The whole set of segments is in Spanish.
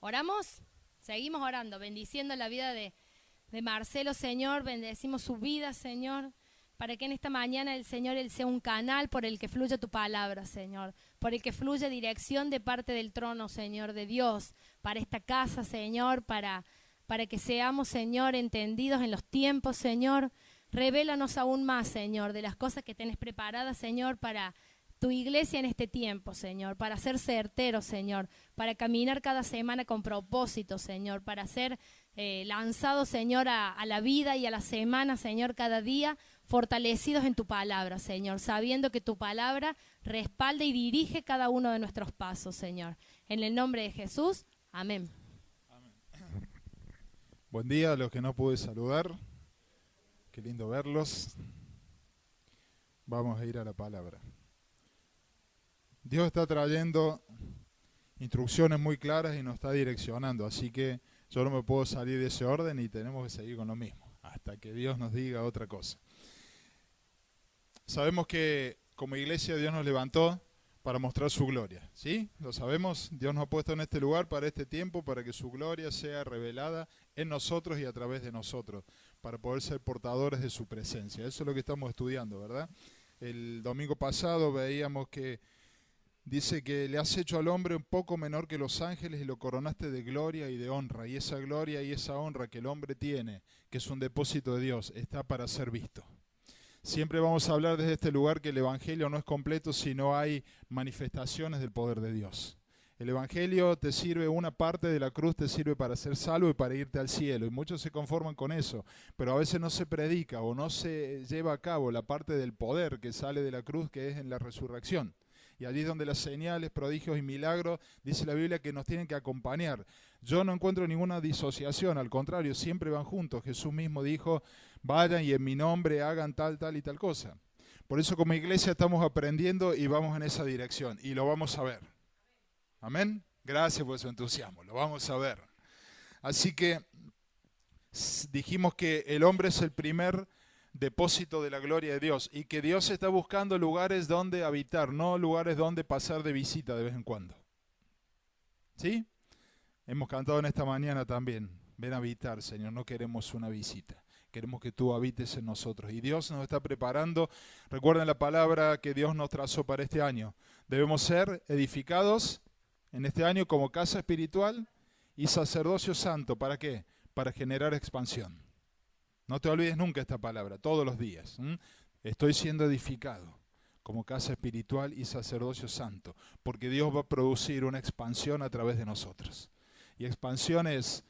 ¿Oramos? Seguimos orando, bendiciendo la vida de Marcelo, Señor. Bendecimos su vida, Señor, para que en esta mañana el Señor Él sea un canal por el que fluya tu palabra, Señor, por el que fluya dirección de parte del trono, Señor, de Dios, para esta casa, Señor, para que seamos, Señor, entendidos en los tiempos, Señor. Revélanos aún más, Señor, de las cosas que tenés preparadas, Señor, para tu iglesia en este tiempo, Señor, para ser certeros, Señor, para caminar cada semana con propósito, Señor, para ser lanzados, Señor, a la vida y a la semana, Señor, cada día, fortalecidos en tu palabra, Señor, sabiendo que tu palabra respalda y dirige cada uno de nuestros pasos, Señor. En el nombre de Jesús, amén. Buen día a los que no pude saludar. Qué lindo verlos. Vamos a ir a la palabra. Dios está trayendo instrucciones muy claras y nos está direccionando, así que yo no me puedo salir de ese orden y tenemos que seguir con lo mismo, hasta que Dios nos diga otra cosa. Sabemos que como iglesia Dios nos levantó para mostrar su gloria, ¿sí? Lo sabemos, Dios nos ha puesto en este lugar para este tiempo, para que su gloria sea revelada en nosotros y a través de nosotros, para poder ser portadores de su presencia. Eso es lo que estamos estudiando, ¿verdad? El domingo pasado veíamos que dice que le has hecho al hombre un poco menor que los ángeles y lo coronaste de gloria y de honra. Y esa gloria y esa honra que el hombre tiene, que es un depósito de Dios, está para ser visto. Siempre vamos a hablar desde este lugar que el Evangelio no es completo si no hay manifestaciones del poder de Dios. El Evangelio te sirve, una parte de la cruz te sirve para ser salvo y para irte al cielo. Y muchos se conforman con eso, pero a veces no se predica o no se lleva a cabo la parte del poder que sale de la cruz, que es en la resurrección. Y allí es donde las señales, prodigios y milagros, dice la Biblia, que nos tienen que acompañar. Yo no encuentro ninguna disociación, al contrario, siempre van juntos. Jesús mismo dijo, vayan y en mi nombre hagan tal, tal y tal cosa. Por eso como iglesia estamos aprendiendo y vamos en esa dirección, y lo vamos a ver. Amén. Gracias por su entusiasmo, lo vamos a ver. Así que dijimos que el hombre es el primer depósito de la gloria de Dios y que Dios está buscando lugares donde habitar, no lugares donde pasar de visita de vez en cuando. ¿Sí? Hemos cantado en esta mañana también, ven a habitar, Señor, no queremos una visita, queremos que tú habites en nosotros. Y Dios nos está preparando, recuerden la palabra que Dios nos trazó para este año. Debemos ser edificados en este año como casa espiritual y sacerdocio santo. ¿Para qué? Para generar expansión. No te olvides nunca esta palabra, todos los días. Estoy siendo edificado como casa espiritual y sacerdocio santo, porque Dios va a producir una expansión a través de nosotros. Y expansión es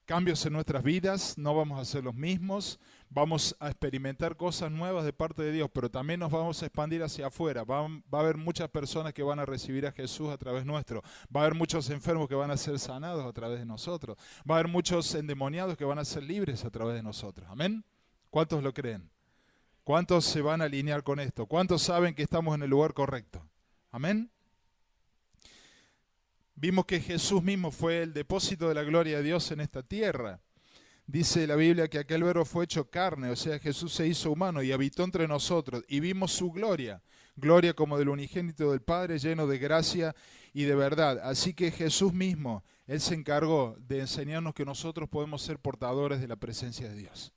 cambios en nuestras vidas, no vamos a ser los mismos, vamos a experimentar cosas nuevas de parte de Dios, pero también nos vamos a expandir hacia afuera. Va a haber muchas personas que van a recibir a Jesús a través nuestro, va a haber muchos enfermos que van a ser sanados a través de nosotros, va a haber muchos endemoniados que van a ser libres a través de nosotros. ¿Amén? ¿Cuántos lo creen? ¿Cuántos se van a alinear con esto? ¿Cuántos saben que estamos en el lugar correcto? ¿Amén? Vimos que Jesús mismo fue el depósito de la gloria de Dios en esta tierra. Dice la Biblia que aquel verbo fue hecho carne, o sea, Jesús se hizo humano y habitó entre nosotros y vimos su gloria, gloria como del unigénito del Padre, lleno de gracia y de verdad. Así que Jesús mismo, Él se encargó de enseñarnos que nosotros podemos ser portadores de la presencia de Dios.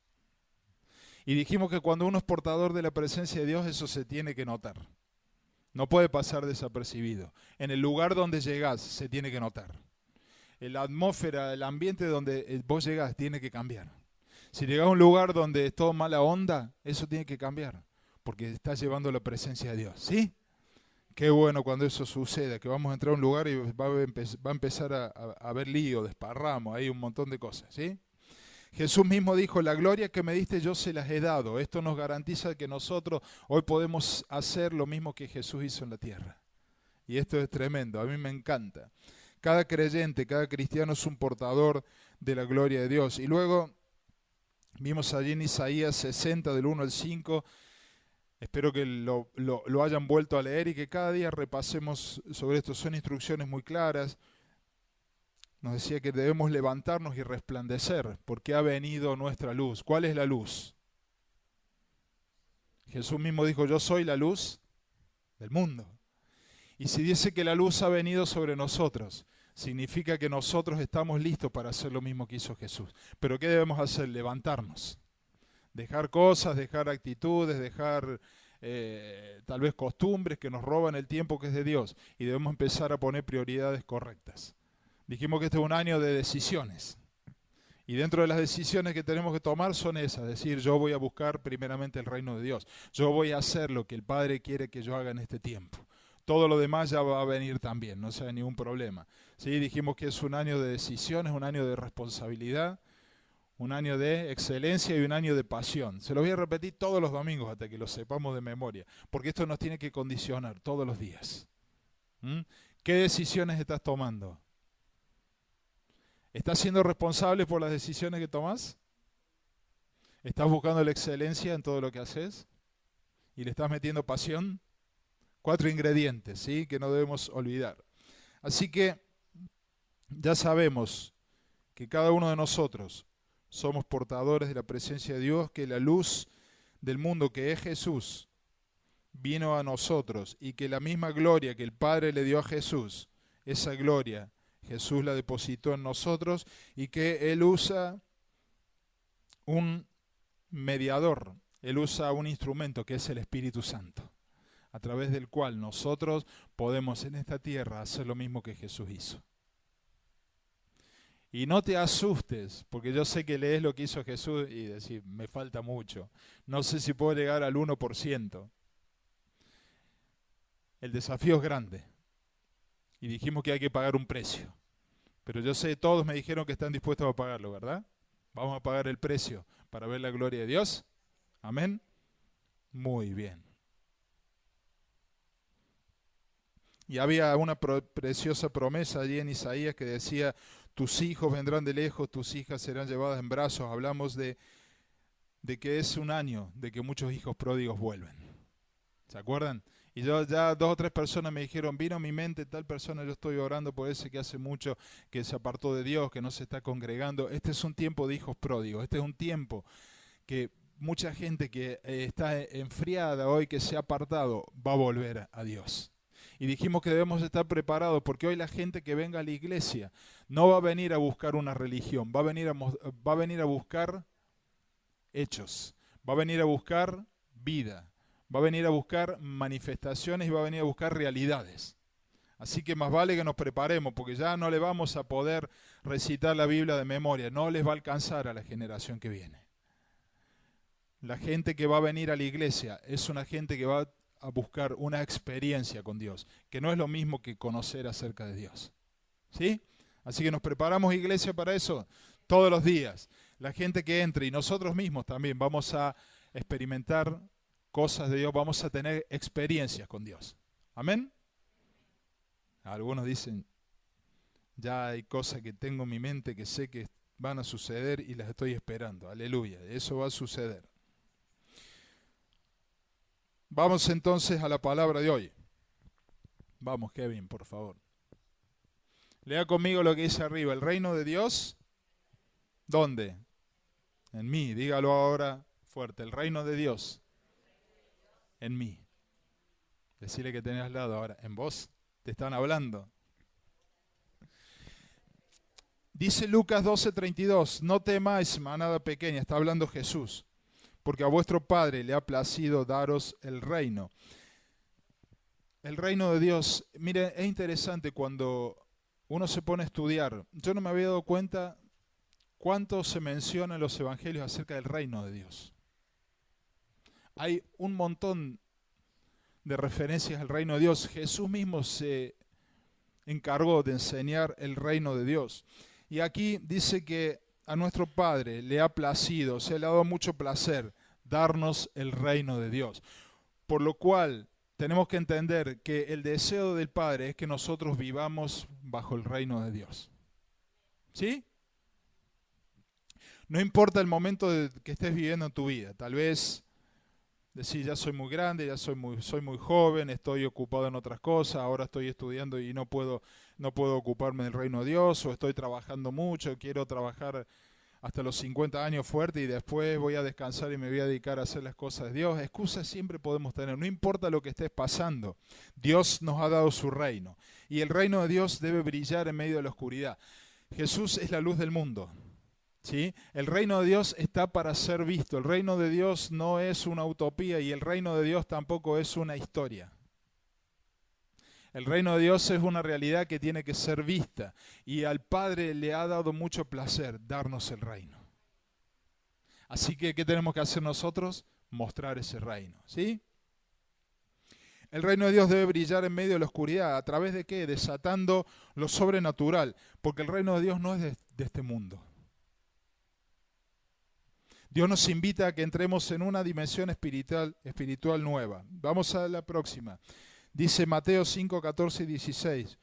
Y dijimos que cuando uno es portador de la presencia de Dios, eso se tiene que notar. No puede pasar desapercibido. En el lugar donde llegás se tiene que notar. La atmósfera, el ambiente donde vos llegás tiene que cambiar. Si llegás a un lugar donde es todo mala onda, eso tiene que cambiar, porque estás llevando la presencia de Dios. ¿Sí? Qué bueno cuando eso suceda, que vamos a entrar a un lugar y va a empezar a haber lío, desparramo, hay un montón de cosas. ¿Sí? Jesús mismo dijo, la gloria que me diste yo se las he dado. Esto nos garantiza que nosotros hoy podemos hacer lo mismo que Jesús hizo en la tierra. Y esto es tremendo, a mí me encanta. Cada creyente, cada cristiano es un portador de la gloria de Dios. Y luego vimos allí en Isaías 60, del 1 al 5. Espero que lo hayan vuelto a leer y que cada día repasemos sobre esto. Son instrucciones muy claras. Nos decía que debemos levantarnos y resplandecer, porque ha venido nuestra luz. ¿Cuál es la luz? Jesús mismo dijo, yo soy la luz del mundo. Y si dice que la luz ha venido sobre nosotros, significa que nosotros estamos listos para hacer lo mismo que hizo Jesús. Pero ¿qué debemos hacer? Levantarnos. Dejar cosas, dejar actitudes, dejar tal vez costumbres que nos roban el tiempo que es de Dios. Y debemos empezar a poner prioridades correctas. Dijimos que este es un año de decisiones. Y dentro de las decisiones que tenemos que tomar son esas. Decir, yo voy a buscar primeramente el reino de Dios. Yo voy a hacer lo que el Padre quiere que yo haga en este tiempo. Todo lo demás ya va a venir también, no sea ningún problema. ¿Sí? Dijimos que es un año de decisiones, un año de responsabilidad, un año de excelencia y un año de pasión. Se lo voy a repetir todos los domingos hasta que lo sepamos de memoria, porque esto nos tiene que condicionar todos los días. ¿Qué decisiones estás tomando? ¿Estás siendo responsable por las decisiones que tomas? ¿Estás buscando la excelencia en todo lo que haces? ¿Y le estás metiendo pasión? 4 ingredientes, ¿sí?, que no debemos olvidar. Así que ya sabemos que cada uno de nosotros somos portadores de la presencia de Dios, que la luz del mundo, que es Jesús, vino a nosotros y que la misma gloria que el Padre le dio a Jesús, esa gloria Jesús la depositó en nosotros y que Él usa un mediador, Él usa un instrumento que es el Espíritu Santo, a través del cual nosotros podemos en esta tierra hacer lo mismo que Jesús hizo. Y no te asustes, porque yo sé que lees lo que hizo Jesús y decís, me falta mucho. No sé si puedo llegar al 1%. El desafío es grande. Y dijimos que hay que pagar un precio. Pero yo sé, todos me dijeron que están dispuestos a pagarlo, ¿verdad? Vamos a pagar el precio para ver la gloria de Dios. Amén. Muy bien. Y había una preciosa promesa allí en Isaías que decía, tus hijos vendrán de lejos, tus hijas serán llevadas en brazos. Hablamos de que es un año de que muchos hijos pródigos vuelven. ¿Se acuerdan? Y yo ya 2 o 3 personas me dijeron, vino a mi mente tal persona, yo estoy orando por ese que hace mucho, que se apartó de Dios, que no se está congregando. Este es un tiempo de hijos pródigos, este es un tiempo que mucha gente que está enfriada hoy, que se ha apartado, va a volver a Dios. Y dijimos que debemos estar preparados porque hoy la gente que venga a la iglesia no va a venir a buscar una religión, va a venir a buscar hechos, va a venir a buscar vida, va a venir a buscar manifestaciones y va a venir a buscar realidades. Así que más vale que nos preparemos porque ya no le vamos a poder recitar la Biblia de memoria, no les va a alcanzar a la generación que viene. La gente que va a venir a la iglesia es una gente que va a buscar una experiencia con Dios, que no es lo mismo que conocer acerca de Dios. ¿Sí? Así que nos preparamos, iglesia, para eso todos los días. La gente que entre y nosotros mismos también vamos a experimentar cosas de Dios, vamos a tener experiencias con Dios. ¿Amén? Algunos dicen, ya hay cosas que tengo en mi mente que sé que van a suceder y las estoy esperando. Aleluya, eso va a suceder. Vamos entonces a la palabra de hoy. Vamos, Kevin, por favor. Lea conmigo lo que dice arriba. El reino de Dios, ¿dónde? En mí. Dígalo ahora fuerte. El reino de Dios, en mí. Decirle que tenés al lado ahora. En vos te están hablando. Dice Lucas 12:32. No temáis, manada pequeña. Está hablando Jesús. Porque a vuestro Padre le ha placido daros el reino. El reino de Dios, mire, es interesante cuando uno se pone a estudiar. Yo no me había dado cuenta cuánto se menciona en los evangelios acerca del reino de Dios. Hay un montón de referencias al reino de Dios. Jesús mismo se encargó de enseñar el reino de Dios. Y aquí dice que a nuestro Padre le ha placido, se le ha dado mucho placer darnos el reino de Dios. Por lo cual tenemos que entender que el deseo del Padre es que nosotros vivamos bajo el reino de Dios. ¿Sí? No importa el momento que estés viviendo en tu vida. Tal vez decir, ya soy muy grande, ya soy muy joven, estoy ocupado en otras cosas, ahora estoy estudiando y no puedo ocuparme del reino de Dios, o estoy trabajando mucho, quiero trabajar hasta los 50 años fuerte y después voy a descansar y me voy a dedicar a hacer las cosas de Dios. Excusas siempre podemos tener, no importa lo que estés pasando. Dios nos ha dado su reino y el reino de Dios debe brillar en medio de la oscuridad. Jesús es la luz del mundo. ¿Sí? El reino de Dios está para ser visto. El reino de Dios no es una utopía y el reino de Dios tampoco es una historia. El reino de Dios es una realidad que tiene que ser vista y al Padre le ha dado mucho placer darnos el reino. Así que, ¿qué tenemos que hacer nosotros? Mostrar ese reino, ¿sí? El reino de Dios debe brillar en medio de la oscuridad. ¿A través de qué? Desatando lo sobrenatural, porque el reino de Dios no es de este mundo. Dios nos invita a que entremos en una dimensión espiritual nueva. Vamos a la próxima. Dice Mateo 5, 14 y 16.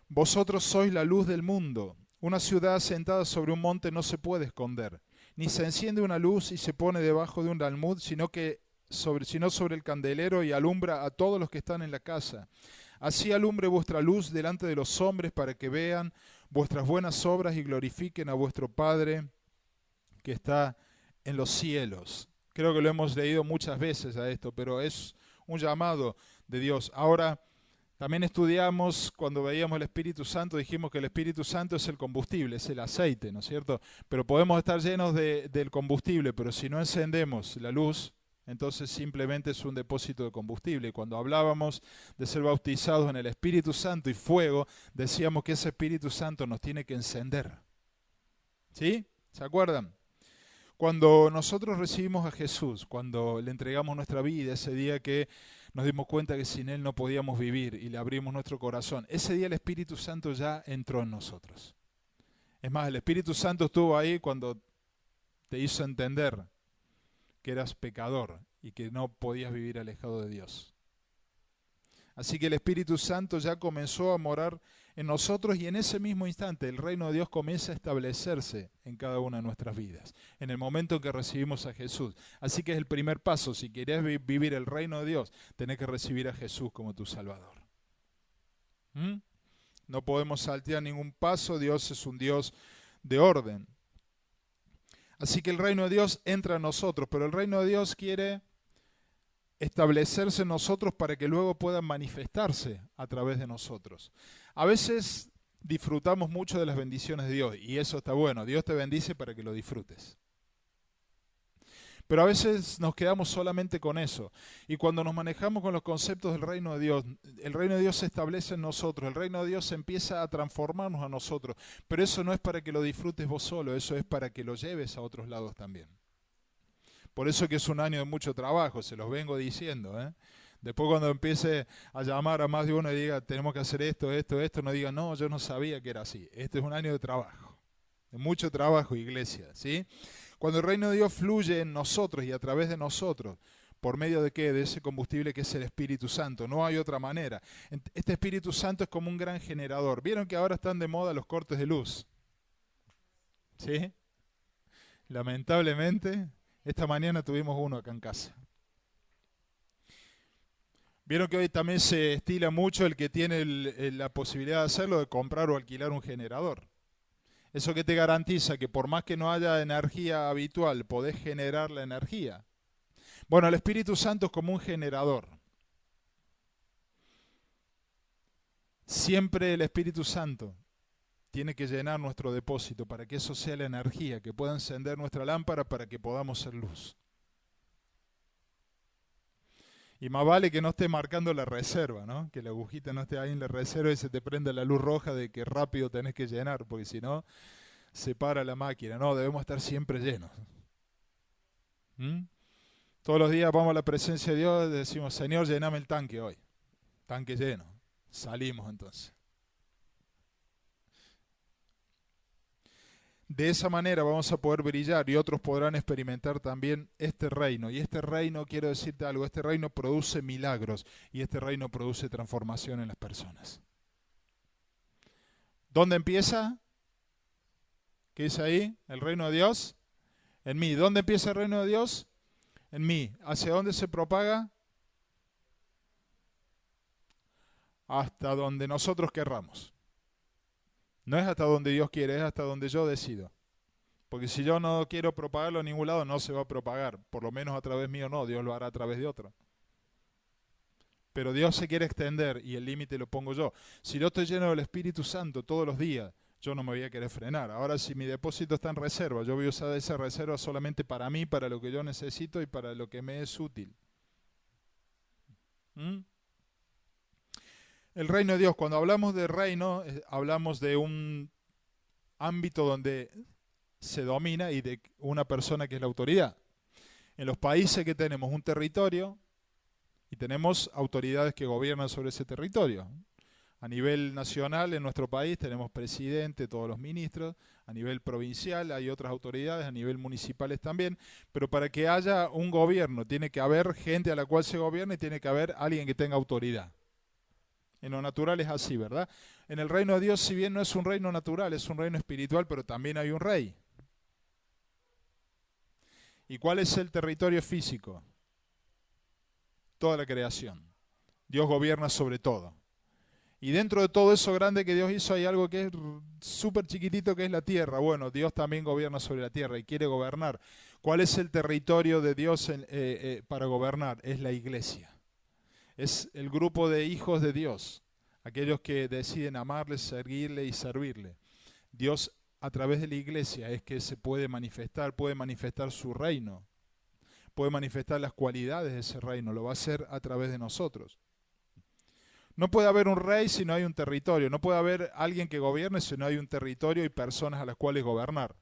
Vosotros sois la luz del mundo. Una ciudad asentada sobre un monte no se puede esconder. Ni se enciende una luz y se pone debajo de un almud, sino sobre el candelero y alumbra a todos los que están en la casa. Así alumbre vuestra luz delante de los hombres para que vean vuestras buenas obras y glorifiquen a vuestro Padre que está en los cielos. Creo que lo hemos leído muchas veces a esto, pero es un llamado de Dios. Ahora, también estudiamos, cuando veíamos el Espíritu Santo, dijimos que el Espíritu Santo es el combustible, es el aceite, ¿no es cierto? Pero podemos estar llenos del combustible, pero si no encendemos la luz, entonces simplemente es un depósito de combustible. Y cuando hablábamos de ser bautizados en el Espíritu Santo y fuego, decíamos que ese Espíritu Santo nos tiene que encender. ¿Sí? ¿Se acuerdan? Cuando nosotros recibimos a Jesús, cuando le entregamos nuestra vida, ese día que nos dimos cuenta que sin Él no podíamos vivir y le abrimos nuestro corazón, ese día el Espíritu Santo ya entró en nosotros. Es más, el Espíritu Santo estuvo ahí cuando te hizo entender que eras pecador y que no podías vivir alejado de Dios. Así que el Espíritu Santo ya comenzó a morar en nosotros y en ese mismo instante el reino de Dios comienza a establecerse en cada una de nuestras vidas, en el momento en que recibimos a Jesús. Así que es el primer paso. Si querés vivir el reino de Dios, tenés que recibir a Jesús como tu Salvador. No podemos saltear ningún paso. Dios es un Dios de orden. Así que el reino de Dios entra en nosotros, pero el reino de Dios quiere establecerse en nosotros para que luego puedan manifestarse a través de nosotros. A veces disfrutamos mucho de las bendiciones de Dios y eso está bueno. Dios te bendice para que lo disfrutes. Pero a veces nos quedamos solamente con eso. Y cuando nos manejamos con los conceptos del reino de Dios, el reino de Dios se establece en nosotros, el reino de Dios empieza a transformarnos a nosotros. Pero eso no es para que lo disfrutes vos solo, eso es para que lo lleves a otros lados también. Por eso que es un año de mucho trabajo, se los vengo diciendo. Después cuando empiece a llamar a más de uno y diga, tenemos que hacer esto, no diga, no, yo no sabía que era así. Este es un año de trabajo, de mucho trabajo, iglesia, ¿sí? Cuando el reino de Dios fluye en nosotros y a través de nosotros, ¿por medio de qué? De ese combustible que es el Espíritu Santo. No hay otra manera. Este Espíritu Santo es como un gran generador. ¿Vieron que ahora están de moda los cortes de luz? ¿Sí? Lamentablemente, esta mañana tuvimos uno acá en casa. Vieron que hoy también se estila mucho el que tiene la posibilidad de hacerlo, de comprar o alquilar un generador. Eso que te garantiza que por más que no haya energía habitual, podés generar la energía. Bueno, el Espíritu Santo es como un generador. Siempre el Espíritu Santo tiene que llenar nuestro depósito para que eso sea la energía, que pueda encender nuestra lámpara para que podamos ser luz. Y más vale que no esté marcando la reserva, ¿no? Que la agujita no esté ahí en la reserva y se te prenda la luz roja de que rápido tenés que llenar, porque si no, se para la máquina. No, debemos estar siempre llenos. Todos los días vamos a la presencia de Dios y decimos, Señor, llename el tanque hoy. Tanque lleno. Salimos entonces. De esa manera vamos a poder brillar y otros podrán experimentar también este reino. Y este reino, quiero decirte algo, este reino produce milagros y este reino produce transformación en las personas. ¿Dónde empieza? ¿Qué dice ahí? ¿El reino de Dios? En mí. ¿Dónde empieza el reino de Dios? En mí. ¿Hacia dónde se propaga? Hasta donde nosotros querramos. No es hasta donde Dios quiere, es hasta donde yo decido. Porque si yo no quiero propagarlo a ningún lado, no se va a propagar. Por lo menos a través mío no, Dios lo hará a través de otro. Pero Dios se quiere extender y el límite lo pongo yo. Si yo estoy lleno del Espíritu Santo todos los días, yo no me voy a querer frenar. Ahora, si mi depósito está en reserva, yo voy a usar esa reserva solamente para mí, para lo que yo necesito y para lo que me es útil. ¿Mm? El reino de Dios, cuando hablamos de reino, hablamos de un ámbito donde se domina y de una persona que es la autoridad. En los países que tenemos un territorio y tenemos autoridades que gobiernan sobre ese territorio. A nivel nacional, en nuestro país, tenemos presidente, todos los ministros. A nivel provincial hay otras autoridades, a nivel municipales también. Pero para que haya un gobierno, tiene que haber gente a la cual se gobierna y tiene que haber alguien que tenga autoridad. En lo natural es así, ¿verdad? En el reino de Dios, si bien no es un reino natural, es un reino espiritual, pero también hay un rey. ¿Y cuál es el territorio físico? Toda la creación. Dios gobierna sobre todo. Y dentro de todo eso grande que Dios hizo hay algo que es súper chiquitito, que es la tierra. Bueno, Dios también gobierna sobre la tierra y quiere gobernar. ¿Cuál es el territorio de Dios para gobernar? Es la iglesia. Es el grupo de hijos de Dios, aquellos que deciden amarle, seguirle y servirle. Dios a través de la iglesia es que se puede manifestar su reino, puede manifestar las cualidades de ese reino, lo va a hacer a través de nosotros. No puede haber un rey si no hay un territorio, no puede haber alguien que gobierne si no hay un territorio y personas a las cuales gobernar.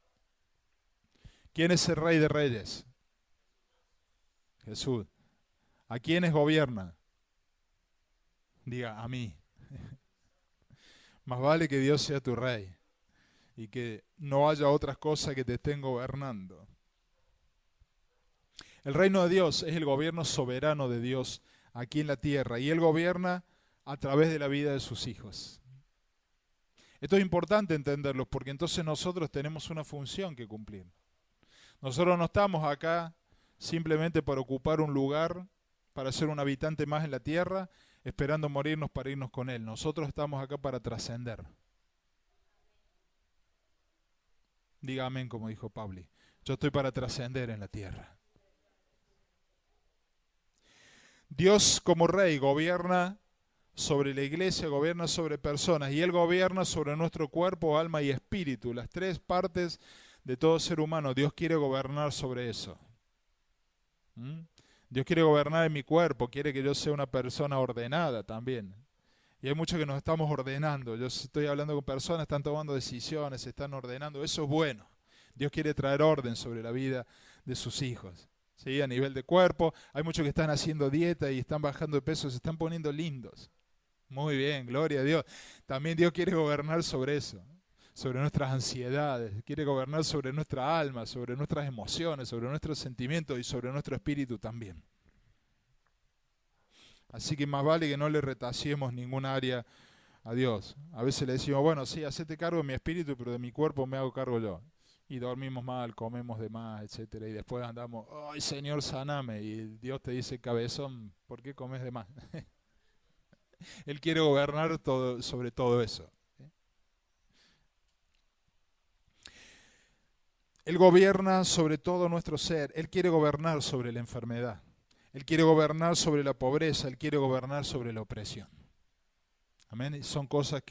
¿Quién es el rey de reyes? Jesús. ¿A quiénes gobierna? Diga, a mí. Más vale que Dios sea tu rey y que no haya otras cosas que te estén gobernando. El reino de Dios es el gobierno soberano de Dios aquí en la tierra y Él gobierna a través de la vida de sus hijos. Esto es importante entenderlo porque entonces nosotros tenemos una función que cumplir. Nosotros no estamos acá simplemente para ocupar un lugar, para ser un habitante más en la tierra, esperando morirnos para irnos con Él. Nosotros estamos acá para trascender. Diga amén, como dijo Pablo. Yo estoy para trascender en la tierra. Dios como rey gobierna sobre la iglesia, gobierna sobre personas y Él gobierna sobre nuestro cuerpo, alma y espíritu. Las tres partes de todo ser humano. Dios quiere gobernar sobre eso. Dios quiere gobernar en mi cuerpo, quiere que yo sea una persona ordenada también. Y hay muchos que nos estamos ordenando. Yo estoy hablando con personas, están tomando decisiones, se están ordenando. Eso es bueno. Dios quiere traer orden sobre la vida de sus hijos. ¿Sí? A nivel de cuerpo, hay muchos que están haciendo dieta y están bajando de peso, se están poniendo lindos. Muy bien, gloria a Dios. También Dios quiere gobernar sobre eso, sobre nuestras ansiedades, quiere gobernar sobre nuestra alma, sobre nuestras emociones, sobre nuestros sentimientos y sobre nuestro espíritu también. Así que más vale que no le retaciemos ningún área a Dios. A veces le decimos, bueno, sí, hacete cargo de mi espíritu, pero de mi cuerpo me hago cargo yo. Y dormimos mal, comemos de más, etcétera. Y después andamos, ay Señor, saname. Y Dios te dice, cabezón, ¿por qué comes de más? Él quiere gobernar sobre todo eso. Él gobierna sobre todo nuestro ser. Él quiere gobernar sobre la enfermedad. Él quiere gobernar sobre la pobreza. Él quiere gobernar sobre la opresión. Amén. Y son cosas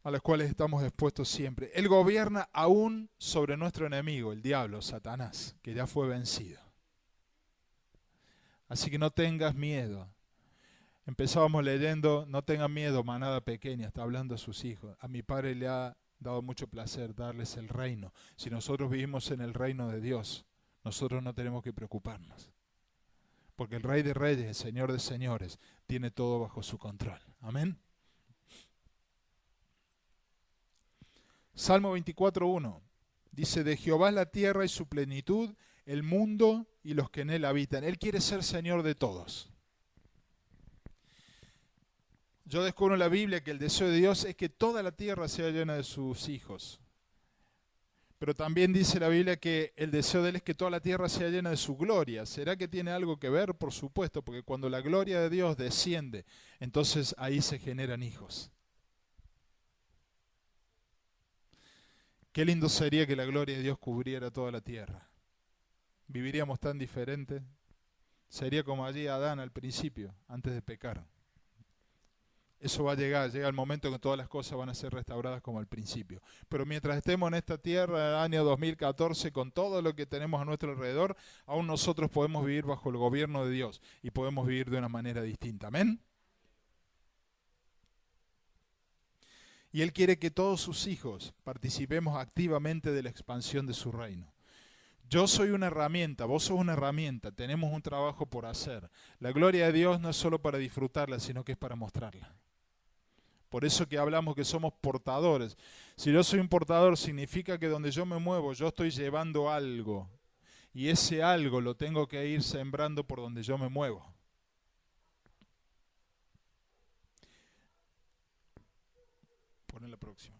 a las cuales estamos expuestos siempre. Él gobierna aún sobre nuestro enemigo, el diablo, Satanás, que ya fue vencido. Así que no tengas miedo. Empezábamos leyendo, no tengan miedo, manada pequeña, está hablando a sus hijos. A mi Padre le ha dado mucho placer darles el reino. Si nosotros vivimos en el reino de Dios, nosotros no tenemos que preocuparnos. Porque el Rey de Reyes, el Señor de Señores, tiene todo bajo su control. Amén. Salmo 24:1 dice, de Jehová es la tierra y su plenitud, el mundo y los que en él habitan. Él quiere ser Señor de todos. Yo descubro en la Biblia que el deseo de Dios es que toda la tierra sea llena de sus hijos. Pero también dice la Biblia que el deseo de Él es que toda la tierra sea llena de su gloria. ¿Será que tiene algo que ver? Por supuesto, porque cuando la gloria de Dios desciende, entonces ahí se generan hijos. Qué lindo sería que la gloria de Dios cubriera toda la tierra. Viviríamos tan diferente. Sería como allí Adán al principio, antes de pecar. Eso va a llegar, llega el momento en que todas las cosas van a ser restauradas como al principio. Pero mientras estemos en esta tierra, en el año 2014, con todo lo que tenemos a nuestro alrededor, aún nosotros podemos vivir bajo el gobierno de Dios y podemos vivir de una manera distinta. ¿Amén? Y Él quiere que todos sus hijos participemos activamente de la expansión de su reino. Yo soy una herramienta, vos sos una herramienta, tenemos un trabajo por hacer. La gloria de Dios no es solo para disfrutarla, sino que es para mostrarla. Por eso que hablamos que somos portadores. Si yo soy un portador, significa que donde yo me muevo, yo estoy llevando algo. Y ese algo lo tengo que ir sembrando por donde yo me muevo. Poné la próxima.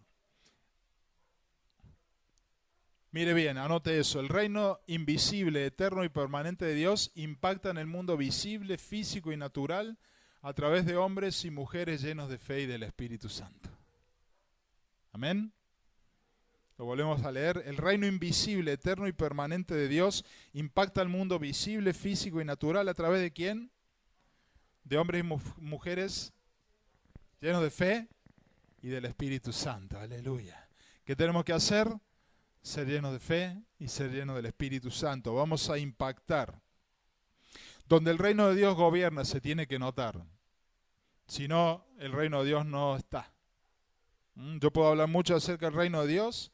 Mire bien, anote eso. El reino invisible, eterno y permanente de Dios impacta en el mundo visible, físico y natural a través de hombres y mujeres llenos de fe y del Espíritu Santo. Amén. Lo volvemos a leer. El reino invisible, eterno y permanente de Dios impacta al mundo visible, físico y natural a través de ¿quién? De hombres y mujeres llenos de fe y del Espíritu Santo. Aleluya. ¿Qué tenemos que hacer? Ser llenos de fe y ser llenos del Espíritu Santo. Vamos a impactar. Donde el reino de Dios gobierna se tiene que notar. Si no, el reino de Dios no está. Yo puedo hablar mucho acerca del reino de Dios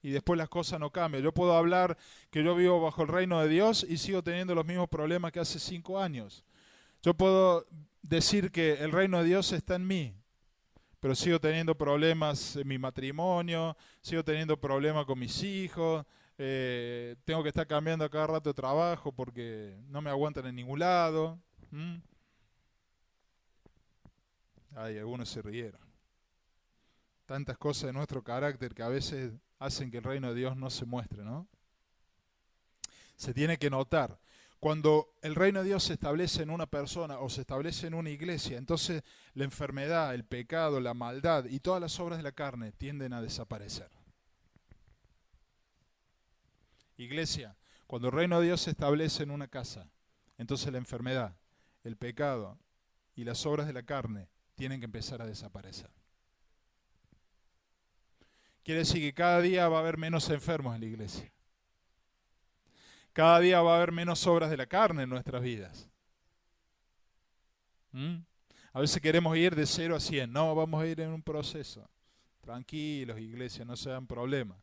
y después las cosas no cambian. Yo puedo hablar que yo vivo bajo el reino de Dios y sigo teniendo los mismos problemas que hace 5 años. Yo puedo decir que el reino de Dios está en mí, pero sigo teniendo problemas en mi matrimonio, sigo teniendo problemas con mis hijos, tengo que estar cambiando a cada rato de trabajo porque no me aguantan en ningún lado. Ay, algunos se rieron. Tantas cosas de nuestro carácter que a veces hacen que el reino de Dios no se muestre, ¿no? Se tiene que notar. Cuando el reino de Dios se establece en una persona o se establece en una iglesia, entonces la enfermedad, el pecado, la maldad y todas las obras de la carne tienden a desaparecer. Iglesia, cuando el reino de Dios se establece en una casa, entonces la enfermedad, el pecado y las obras de la carne tienen que empezar a desaparecer. Quiere decir que cada día va a haber menos enfermos en la iglesia. Cada día va a haber menos obras de la carne en nuestras vidas. A veces queremos ir de 0 a 100. No, vamos a ir en un proceso. Tranquilos, iglesia, no se dan problemas.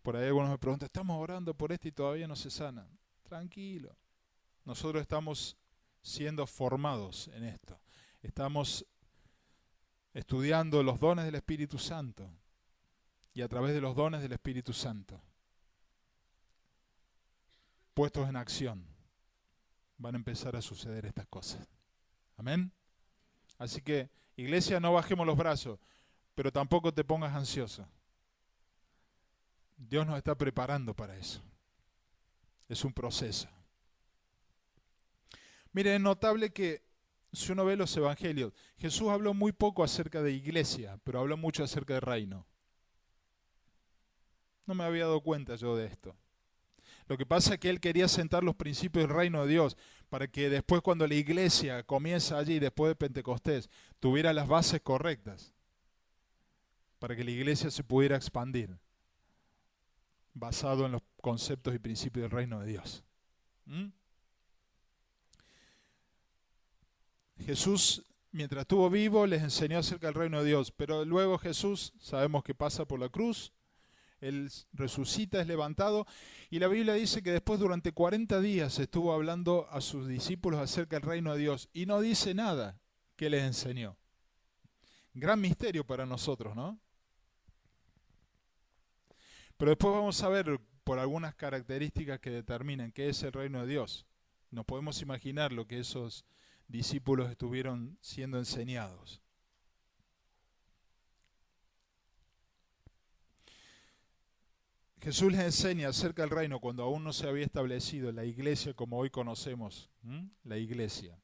Por ahí algunos me preguntan, estamos orando por esto y todavía no se sana. Tranquilo. Nosotros estamos siendo formados en esto. Estamos estudiando los dones del Espíritu Santo. Y a través de los dones del Espíritu Santo, puestos en acción, van a empezar a suceder estas cosas. Amén. Así que, iglesia, no bajemos los brazos, pero tampoco te pongas ansioso. Dios nos está preparando para eso. Es un proceso. Miren, es notable que si uno ve los evangelios, Jesús habló muy poco acerca de iglesia, pero habló mucho acerca de reino. No me había dado cuenta yo de esto. Lo que pasa es que él quería sentar los principios del reino de Dios para que después cuando la iglesia comienza allí, después de Pentecostés, tuviera las bases correctas para que la iglesia se pudiera expandir basado en los conceptos y principios del reino de Dios. Jesús, mientras estuvo vivo, les enseñó acerca del reino de Dios, pero luego Jesús, sabemos que pasa por la cruz, Él resucita, es levantado, y la Biblia dice que después durante 40 días estuvo hablando a sus discípulos acerca del reino de Dios, y no dice nada que les enseñó. Gran misterio para nosotros, ¿no? Pero después vamos a ver por algunas características que determinan qué es el reino de Dios. Nos podemos imaginar lo que esos discípulos estuvieron siendo enseñados. Jesús les enseña acerca del reino cuando aún no se había establecido la iglesia como hoy conocemos, la iglesia.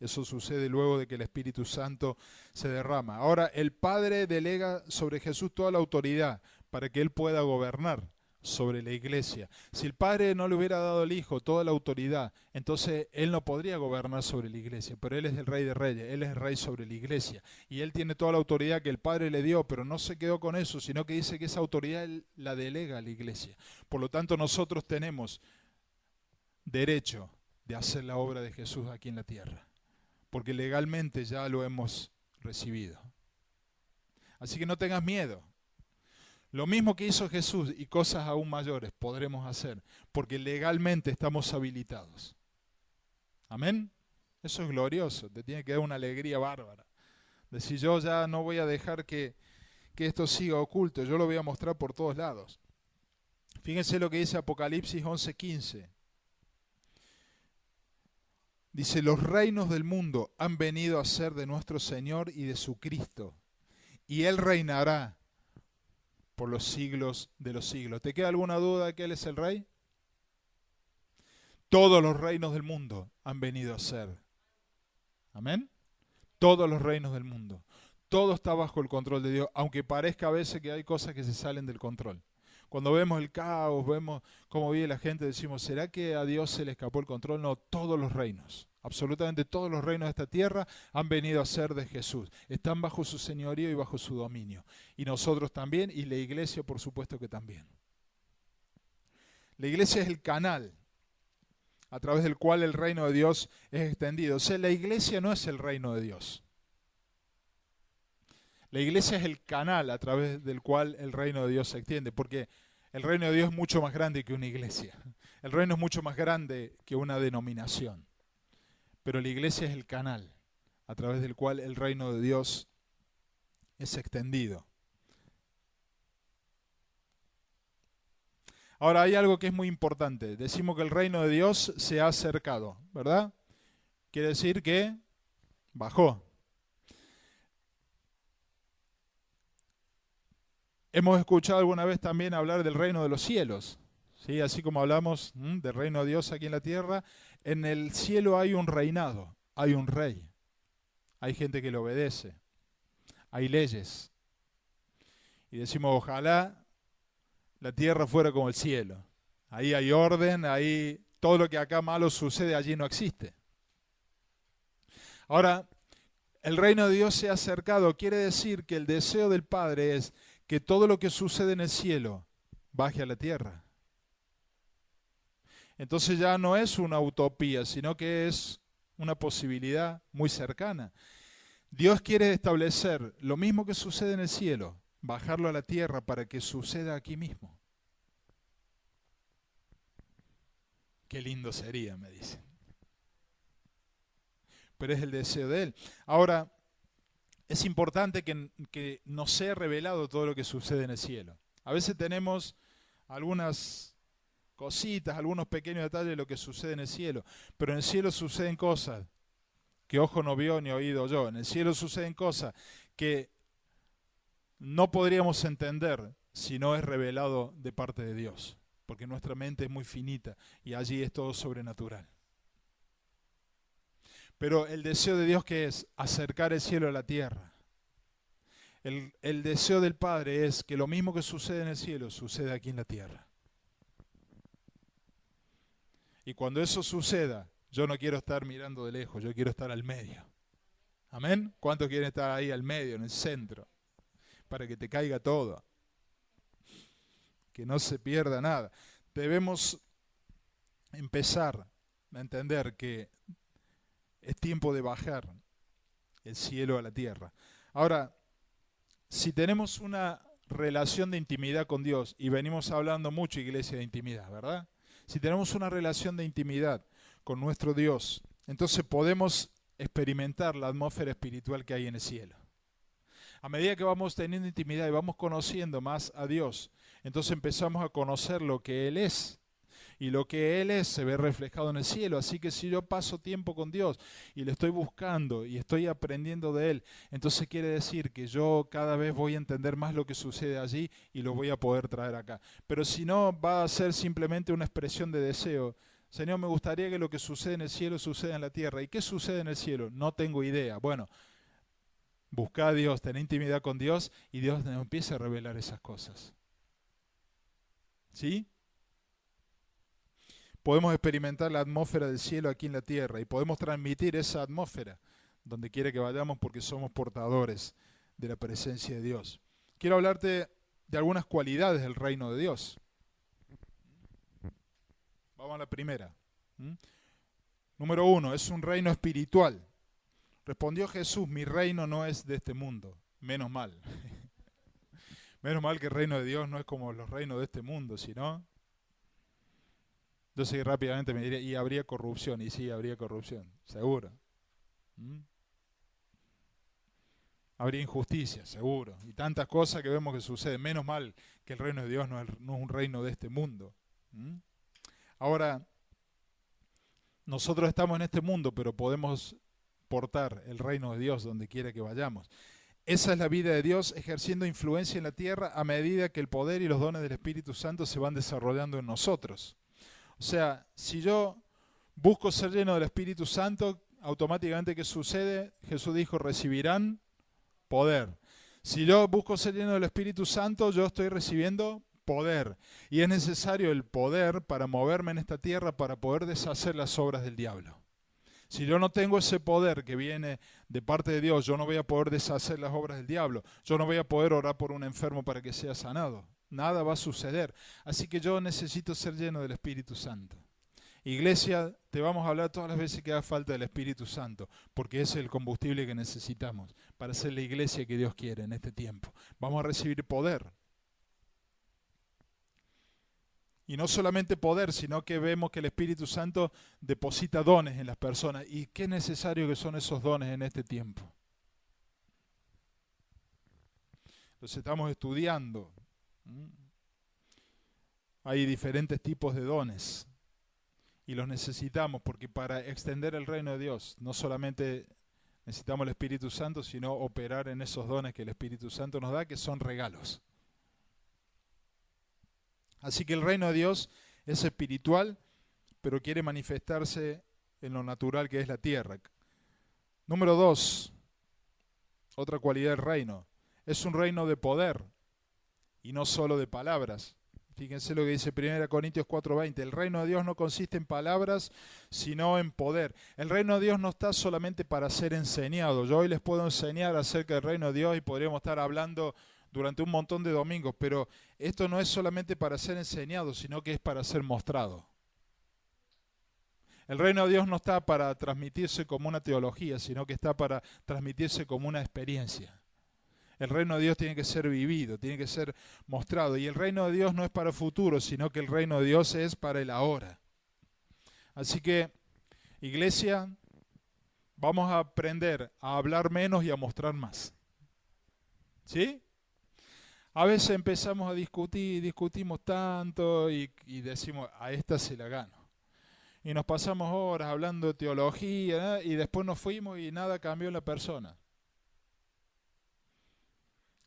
Eso sucede luego de que el Espíritu Santo se derrama. Ahora, el Padre delega sobre Jesús toda la autoridad para que Él pueda gobernar sobre la iglesia. Si el Padre no le hubiera dado al Hijo toda la autoridad, entonces Él no podría gobernar sobre la iglesia, pero Él es el Rey de Reyes, Él es el Rey sobre la iglesia, y Él tiene toda la autoridad que el Padre le dio, pero no se quedó con eso, sino que dice que esa autoridad Él la delega a la iglesia. Por lo tanto, nosotros tenemos derecho de hacer la obra de Jesús aquí en la tierra, porque legalmente ya lo hemos recibido. Así que no tengas miedo. Lo mismo que hizo Jesús y cosas aún mayores podremos hacer, porque legalmente estamos habilitados. Amén. Eso es glorioso, te tiene que dar una alegría bárbara. Decir, yo ya no voy a dejar que esto siga oculto, yo lo voy a mostrar por todos lados. Fíjense lo que dice Apocalipsis 11:15. Dice, los reinos del mundo han venido a ser de nuestro Señor y de su Cristo, y Él reinará por los siglos de los siglos. ¿Te queda alguna duda de que Él es el Rey? Todos los reinos del mundo han venido a ser. Amén. Todos los reinos del mundo. Todo está bajo el control de Dios, aunque parezca a veces que hay cosas que se salen del control. Cuando vemos el caos, vemos cómo vive la gente, decimos, ¿será que a Dios se le escapó el control? No, todos los reinos, absolutamente todos los reinos de esta tierra han venido a ser de Jesús. Están bajo su señorío y bajo su dominio. Y nosotros también, y la iglesia por supuesto que también. La iglesia es el canal a través del cual el reino de Dios es extendido. O sea, la iglesia no es el reino de Dios. La iglesia es el canal a través del cual el reino de Dios se extiende, porque el reino de Dios es mucho más grande que una iglesia. El reino es mucho más grande que una denominación. Pero la iglesia es el canal a través del cual el reino de Dios es extendido. Ahora hay algo que es muy importante. Decimos que el reino de Dios se ha acercado, ¿verdad? Quiere decir que bajó. Hemos escuchado alguna vez también hablar del reino de los cielos, ¿sí? Así como hablamos del reino de Dios aquí en la tierra, en el cielo hay un reinado, hay un rey, hay gente que le obedece, hay leyes. Y decimos, ojalá la tierra fuera como el cielo. Ahí hay orden, ahí todo lo que acá malo sucede, allí no existe. Ahora, el reino de Dios se ha acercado, quiere decir que el deseo del Padre es que todo lo que sucede en el cielo baje a la tierra. Entonces ya no es una utopía, sino que es una posibilidad muy cercana. Dios quiere establecer lo mismo que sucede en el cielo, bajarlo a la tierra para que suceda aquí mismo. Qué lindo sería, me dicen. Pero es el deseo de Él. Ahora, es importante que nos sea revelado todo lo que sucede en el cielo. A veces tenemos algunas cositas, algunos pequeños detalles de lo que sucede en el cielo, pero en el cielo suceden cosas que ojo no vio ni oído oyó. En el cielo suceden cosas que no podríamos entender si no es revelado de parte de Dios, porque nuestra mente es muy finita y allí es todo sobrenatural. Pero el deseo de Dios, ¿qué es? Acercar el cielo a la tierra. El deseo del Padre es que lo mismo que sucede en el cielo, suceda aquí en la tierra. Y cuando eso suceda, yo no quiero estar mirando de lejos, yo quiero estar al medio. ¿Amén? ¿Cuántos quieren estar ahí al medio, en el centro? Para que te caiga todo. Que no se pierda nada. Debemos empezar a entender que es tiempo de bajar el cielo a la tierra. Ahora, si tenemos una relación de intimidad con Dios, y venimos hablando mucho, iglesia, de intimidad, ¿verdad? Si tenemos una relación de intimidad con nuestro Dios, entonces podemos experimentar la atmósfera espiritual que hay en el cielo. A medida que vamos teniendo intimidad y vamos conociendo más a Dios, entonces empezamos a conocer lo que Él es. Y lo que Él es se ve reflejado en el cielo. Así que si yo paso tiempo con Dios y le estoy buscando y estoy aprendiendo de Él, entonces quiere decir que yo cada vez voy a entender más lo que sucede allí y lo voy a poder traer acá. Pero si no, va a ser simplemente una expresión de deseo. Señor, me gustaría que lo que sucede en el cielo suceda en la tierra. ¿Y qué sucede en el cielo? No tengo idea. Bueno, busca a Dios, ten intimidad con Dios y Dios nos empieza a revelar esas cosas. ¿Sí? Podemos experimentar la atmósfera del cielo aquí en la tierra y podemos transmitir esa atmósfera donde quiera que vayamos porque somos portadores de la presencia de Dios. Quiero hablarte de algunas cualidades del reino de Dios. Vamos a la primera. Número 1, es un reino espiritual. Respondió Jesús, mi reino no es de este mundo. Menos mal. Menos mal que el reino de Dios no es como los reinos de este mundo, sino... Yo sé que rápidamente me diría, y habría corrupción. Y sí, habría corrupción, seguro. Habría injusticia, seguro. Y tantas cosas que vemos que suceden. Menos mal que el reino de Dios no es un reino de este mundo. Ahora, nosotros estamos en este mundo, pero podemos portar el reino de Dios donde quiera que vayamos. Esa es la vida de Dios ejerciendo influencia en la tierra a medida que el poder y los dones del Espíritu Santo se van desarrollando en nosotros. O sea, si yo busco ser lleno del Espíritu Santo, automáticamente ¿qué sucede? Jesús dijo, recibirán poder. Si yo busco ser lleno del Espíritu Santo, yo estoy recibiendo poder. Y es necesario el poder para moverme en esta tierra, para poder deshacer las obras del diablo. Si yo no tengo ese poder que viene de parte de Dios, yo no voy a poder deshacer las obras del diablo. Yo no voy a poder orar por un enfermo para que sea sanado. Nada va a suceder. Así que yo necesito ser lleno del Espíritu Santo. Iglesia, te vamos a hablar todas las veces que haga falta del Espíritu Santo, porque ese es el combustible que necesitamos para ser la iglesia que Dios quiere en este tiempo. Vamos a recibir poder. Y no solamente poder, sino que vemos que el Espíritu Santo deposita dones en las personas. ¿Y qué necesario que son esos dones en este tiempo? Los estamos estudiando. Hay diferentes tipos de dones y los necesitamos porque para extender el reino de Dios no solamente necesitamos el Espíritu Santo, sino operar en esos dones que el Espíritu Santo nos da, que son regalos. Así que el reino de Dios es espiritual, pero quiere manifestarse en lo natural que es la tierra. Número 2, otra cualidad del reino, es un reino de poder y no solo de palabras. Fíjense lo que dice 1 Corintios 4:20, el reino de Dios no consiste en palabras, sino en poder. El reino de Dios no está solamente para ser enseñado. Yo hoy les puedo enseñar acerca del reino de Dios y podríamos estar hablando durante un montón de domingos, pero esto no es solamente para ser enseñado, sino que es para ser mostrado. El reino de Dios no está para transmitirse como una teología, sino que está para transmitirse como una experiencia. El reino de Dios tiene que ser vivido, tiene que ser mostrado. Y el reino de Dios no es para el futuro, sino que el reino de Dios es para el ahora. Así que, iglesia, vamos a aprender a hablar menos y a mostrar más. ¿Sí? A veces empezamos a discutir, discutimos tanto y decimos, a esta se la gano. Y nos pasamos horas hablando de teología, ¿eh? Y después nos fuimos y nada cambió en la persona.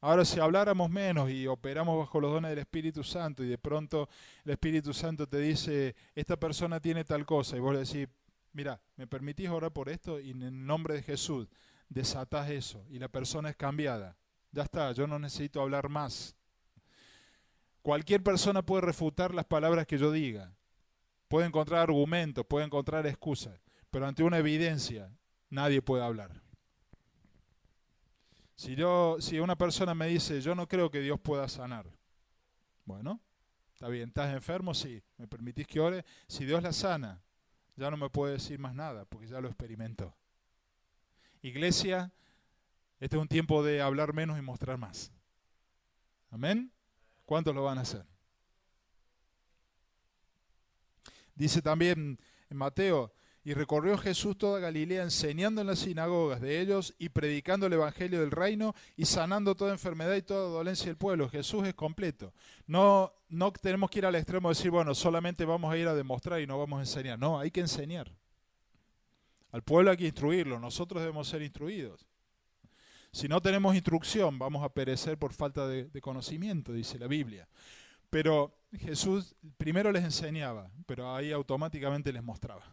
Ahora, si habláramos menos y operamos bajo los dones del Espíritu Santo y de pronto el Espíritu Santo te dice, esta persona tiene tal cosa, y vos le decís, mira, ¿me permitís orar por esto? Y en el nombre de Jesús desatás eso y la persona es cambiada. Ya está, yo no necesito hablar más. Cualquier persona puede refutar las palabras que yo diga, puede encontrar argumentos, puede encontrar excusas, pero ante una evidencia nadie puede hablar. Si una persona me dice, yo no creo que Dios pueda sanar. Bueno, está bien, ¿estás enfermo? Sí. ¿Me permitís que ore? Si Dios la sana, ya no me puede decir más nada, porque ya lo experimentó. Iglesia, este es un tiempo de hablar menos y mostrar más. ¿Amén? ¿Cuántos lo van a hacer? Dice también en Mateo, y recorrió Jesús toda Galilea enseñando en las sinagogas de ellos y predicando el evangelio del reino y sanando toda enfermedad y toda dolencia del pueblo. Jesús es completo. No tenemos que ir al extremo de decir, bueno, solamente vamos a ir a demostrar y no vamos a enseñar. No, hay que enseñar. Al pueblo hay que instruirlo, nosotros debemos ser instruidos. Si no tenemos instrucción, vamos a perecer por falta de conocimiento, dice la Biblia. Pero Jesús primero les enseñaba, pero ahí automáticamente les mostraba.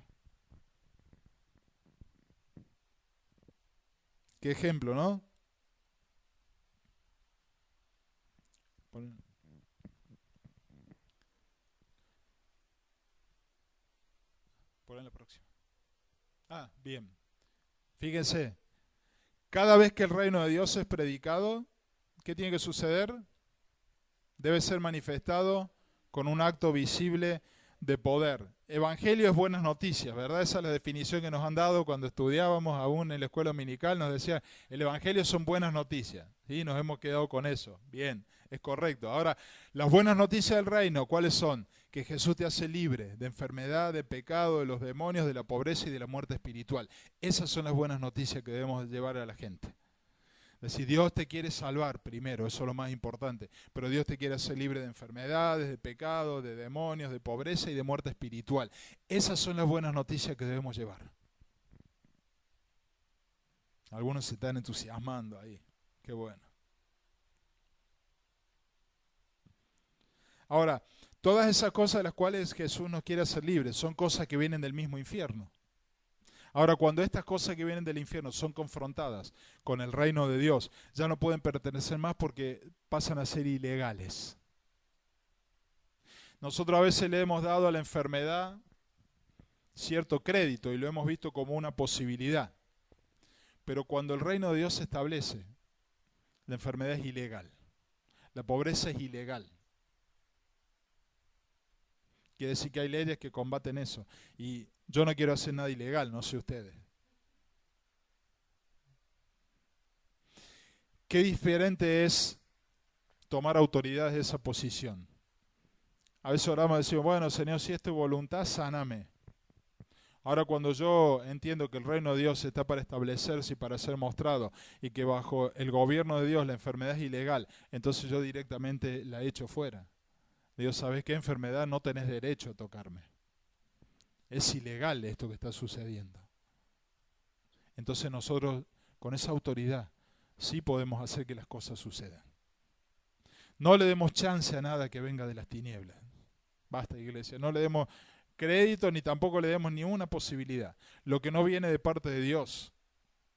Qué ejemplo, ¿no? Ponen la próxima. Ah, bien. Fíjense, cada vez que el reino de Dios es predicado, ¿qué tiene que suceder? Debe ser manifestado con un acto visible de poder. Evangelio es buenas noticias, ¿verdad? Esa es la definición que nos han dado cuando estudiábamos aún en la escuela dominical. Nos decía, el Evangelio son buenas noticias. Y nos hemos quedado con eso. Bien, es correcto. Ahora, las buenas noticias del reino, ¿cuáles son? Que Jesús te hace libre de enfermedad, de pecado, de los demonios, de la pobreza y de la muerte espiritual. Esas son las buenas noticias que debemos llevar a la gente. Es decir, Dios te quiere salvar primero, eso es lo más importante, pero Dios te quiere hacer libre de enfermedades, de pecado, de demonios, de pobreza y de muerte espiritual. Esas son las buenas noticias que debemos llevar. Algunos se están entusiasmando ahí, qué bueno. Ahora, todas esas cosas de las cuales Jesús nos quiere hacer libres son cosas que vienen del mismo infierno. Ahora, cuando estas cosas que vienen del infierno son confrontadas con el reino de Dios, ya no pueden pertenecer más porque pasan a ser ilegales. Nosotros a veces le hemos dado a la enfermedad cierto crédito y lo hemos visto como una posibilidad. Pero cuando el reino de Dios se establece, la enfermedad es ilegal. La pobreza es ilegal. Quiere decir que hay leyes que combaten eso. Y yo no quiero hacer nada ilegal, no sé ustedes. Qué diferente es tomar autoridad de esa posición. A veces oramos y decimos, bueno, Señor, si es tu voluntad, sáname. Ahora cuando yo entiendo que el reino de Dios está para establecerse y para ser mostrado, y que bajo el gobierno de Dios la enfermedad es ilegal, entonces yo directamente la echo fuera. Dios, ¿sabes qué enfermedad? No tenés derecho a tocarme. Es ilegal esto que está sucediendo. Entonces nosotros, con esa autoridad, sí podemos hacer que las cosas sucedan. No le demos chance a nada que venga de las tinieblas. Basta, iglesia. No le demos crédito ni tampoco le demos ni una posibilidad. Lo que no viene de parte de Dios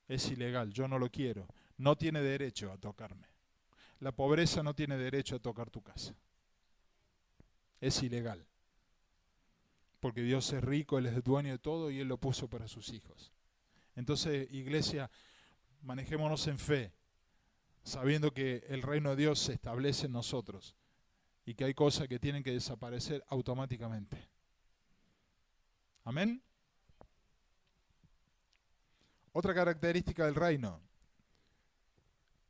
es ilegal. Yo no lo quiero. No tiene derecho a tocarme. La pobreza no tiene derecho a tocar tu casa. Es ilegal. Porque Dios es rico, Él es el dueño de todo y Él lo puso para sus hijos. Entonces, iglesia, manejémonos en fe, sabiendo que el reino de Dios se establece en nosotros y que hay cosas que tienen que desaparecer automáticamente. Amén. Otra característica del reino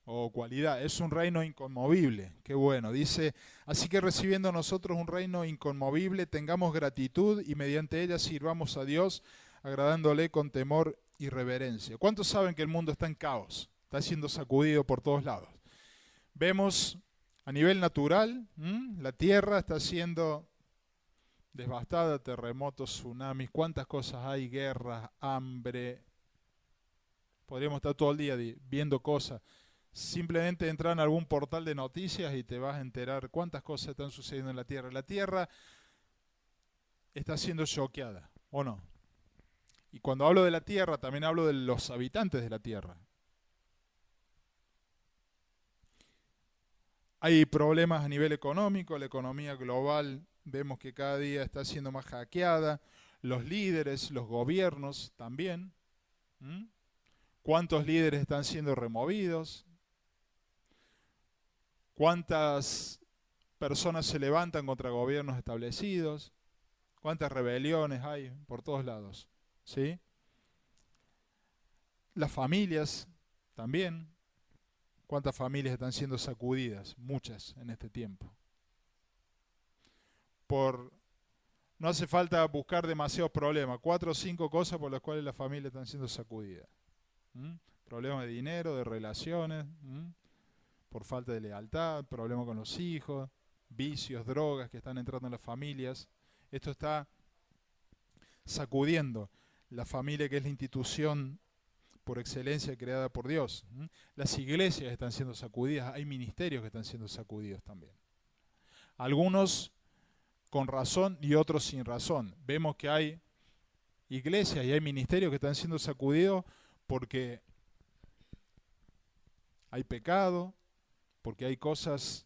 o cualidad, es un reino inconmovible. Qué bueno, dice, así que recibiendo nosotros un reino inconmovible, tengamos gratitud y mediante ella sirvamos a Dios, agradándole con temor y reverencia. ¿Cuántos saben que el mundo está en caos? Está siendo sacudido por todos lados. Vemos a nivel natural, la tierra está siendo devastada, terremotos, tsunamis, cuántas cosas hay, guerras, hambre. Podríamos estar todo el día viendo cosas. Simplemente entrar en algún portal de noticias y te vas a enterar cuántas cosas están sucediendo en la tierra. La tierra está siendo choqueada, ¿o no? Y cuando hablo de la tierra, también hablo de los habitantes de la tierra. Hay problemas a nivel económico, la economía global vemos que cada día está siendo más hackeada, los líderes, los gobiernos también. ¿Cuántos líderes están siendo removidos? ¿Cuántas personas se levantan contra gobiernos establecidos? ¿Cuántas rebeliones hay por todos lados? ¿Sí? Las familias también. ¿Cuántas familias están siendo sacudidas? Muchas en este tiempo. No hace falta buscar demasiados problemas. 4 o 5 cosas por las cuales las familias están siendo sacudidas. Problemas de dinero, de relaciones, por falta de lealtad, problemas con los hijos, vicios, drogas que están entrando en las familias. Esto está sacudiendo la familia, que es la institución por excelencia creada por Dios. Las iglesias están siendo sacudidas, hay ministerios que están siendo sacudidos también. Algunos con razón y otros sin razón. Vemos que hay iglesias y hay ministerios que están siendo sacudidos porque hay pecado, porque hay cosas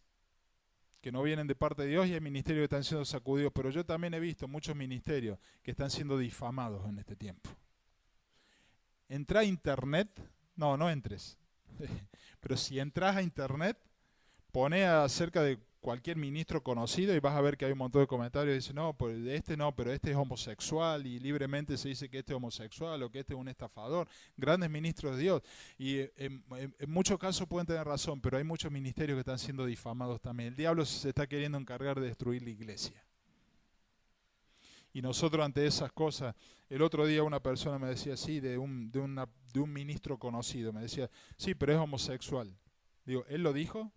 que no vienen de parte de Dios y hay ministerios que están siendo sacudidos. Pero yo también he visto muchos ministerios que están siendo difamados en este tiempo. Entra a internet, no entres, pero si entras a internet, pone acerca de cualquier ministro conocido y vas a ver que hay un montón de comentarios que dicen, no, pues este no, pero este es homosexual y libremente se dice que este es homosexual o que este es un estafador. Grandes ministros de Dios. Y en muchos casos pueden tener razón, pero hay muchos ministerios que están siendo difamados también. El diablo se está queriendo encargar de destruir la iglesia. Y nosotros ante esas cosas, el otro día una persona me decía, sí, de un ministro conocido, me decía, sí, pero es homosexual. Digo, ¿él lo dijo?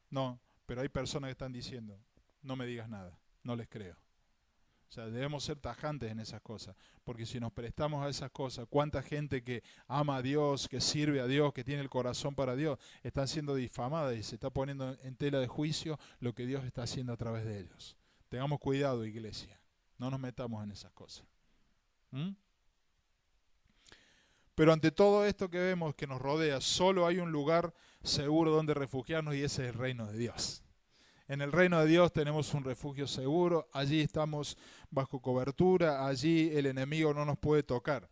No, pero hay personas que están diciendo, no me digas nada, no les creo. O sea, debemos ser tajantes en esas cosas, porque si nos prestamos a esas cosas, cuánta gente que ama a Dios, que sirve a Dios, que tiene el corazón para Dios, están siendo difamadas y se está poniendo en tela de juicio lo que Dios está haciendo a través de ellos. Tengamos cuidado, iglesia, no nos metamos en esas cosas. Pero ante todo esto que vemos que nos rodea, solo hay un lugar seguro donde refugiarnos y ese es el reino de Dios. En el reino de Dios tenemos un refugio seguro, allí estamos bajo cobertura, allí el enemigo no nos puede tocar.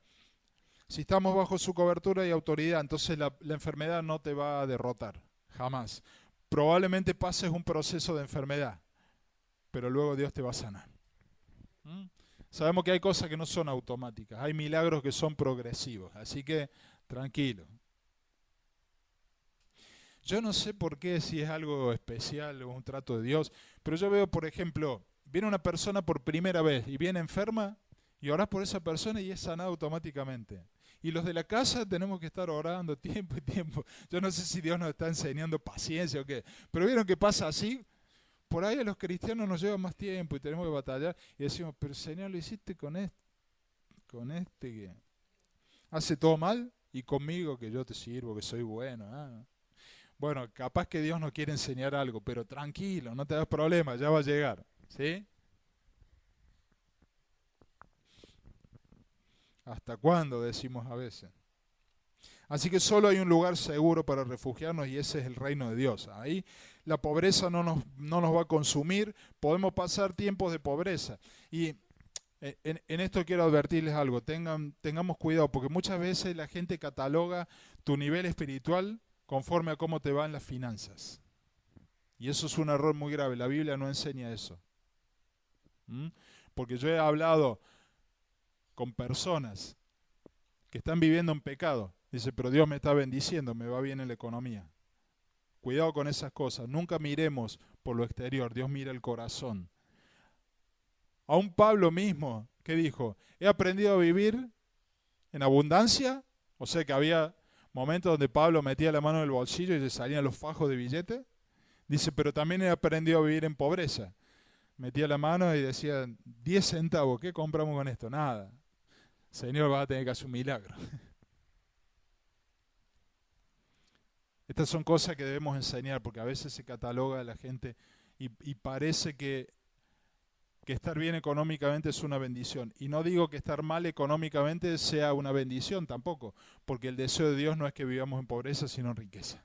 Si estamos bajo su cobertura y autoridad, entonces la enfermedad no te va a derrotar, jamás. Probablemente pases un proceso de enfermedad, pero luego Dios te va a sanar. Sabemos que hay cosas que no son automáticas, hay milagros que son progresivos, así que tranquilo. Yo no sé por qué, si es algo especial o un trato de Dios, pero yo veo, por ejemplo, viene una persona por primera vez y viene enferma y orás por esa persona y es sanada automáticamente. Y los de la casa tenemos que estar orando tiempo y tiempo. Yo no sé si Dios nos está enseñando paciencia o qué, pero vieron que pasa así. Por ahí a los cristianos nos lleva más tiempo y tenemos que batallar y decimos, pero Señor, lo hiciste con este que hace todo mal y conmigo que yo te sirvo, que soy bueno. Bueno, capaz que Dios nos quiere enseñar algo, pero tranquilo, no te das problema, ya va a llegar, ¿sí? ¿Hasta cuándo? Decimos a veces. Así que solo hay un lugar seguro para refugiarnos y ese es el reino de Dios. Ahí la pobreza no nos va a consumir, podemos pasar tiempos de pobreza. Y en esto quiero advertirles algo, tengamos cuidado, porque muchas veces la gente cataloga tu nivel espiritual conforme a cómo te van las finanzas. Y eso es un error muy grave, la Biblia no enseña eso. Porque yo he hablado con personas que están viviendo en pecado. Dice, pero Dios me está bendiciendo, me va bien en la economía. Cuidado con esas cosas, nunca miremos por lo exterior, Dios mira el corazón. Aún Pablo mismo, ¿qué dijo? He aprendido a vivir en abundancia, o sea que había momentos donde Pablo metía la mano en el bolsillo y le salían los fajos de billete. Dice, pero también he aprendido a vivir en pobreza. Metía la mano y decía, 10 centavos, ¿qué compramos con esto? Nada. Señor, vas a tener que hacer un milagro. Estas son cosas que debemos enseñar, porque a veces se cataloga a la gente y parece que estar bien económicamente es una bendición. Y no digo que estar mal económicamente sea una bendición tampoco, porque el deseo de Dios no es que vivamos en pobreza, sino en riqueza.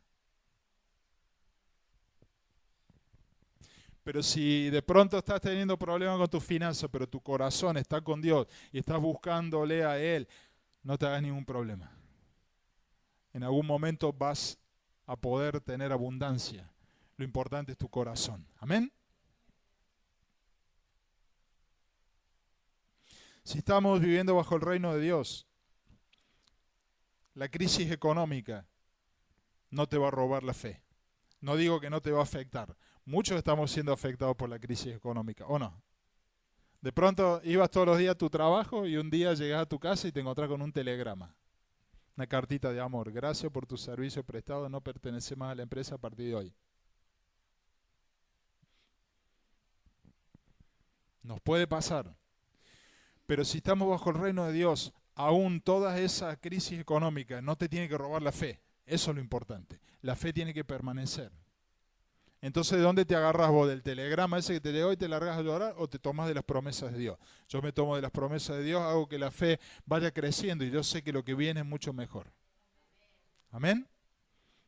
Pero si de pronto estás teniendo problemas con tus finanzas, pero tu corazón está con Dios y estás buscándole a Él, no te hagas ningún problema. En algún momento vas a poder tener abundancia. Lo importante es tu corazón. Amén. Si estamos viviendo bajo el reino de Dios, la crisis económica no te va a robar la fe. No digo que no te va a afectar. Muchos estamos siendo afectados por la crisis económica, ¿o no? De pronto ibas todos los días a tu trabajo y un día llegas a tu casa y te encontrás con un telegrama. Una cartita de amor. Gracias por tu servicio prestado, no pertenece más a la empresa a partir de hoy. Nos puede pasar. Pero si estamos bajo el reino de Dios, aún toda esa crisis económica no te tiene que robar la fe. Eso es lo importante. La fe tiene que permanecer. Entonces, ¿de dónde te agarras vos? ¿Del telegrama ese que te llegó y te largas a llorar o te tomas de las promesas de Dios? Yo me tomo de las promesas de Dios, hago que la fe vaya creciendo y yo sé que lo que viene es mucho mejor. ¿Amén?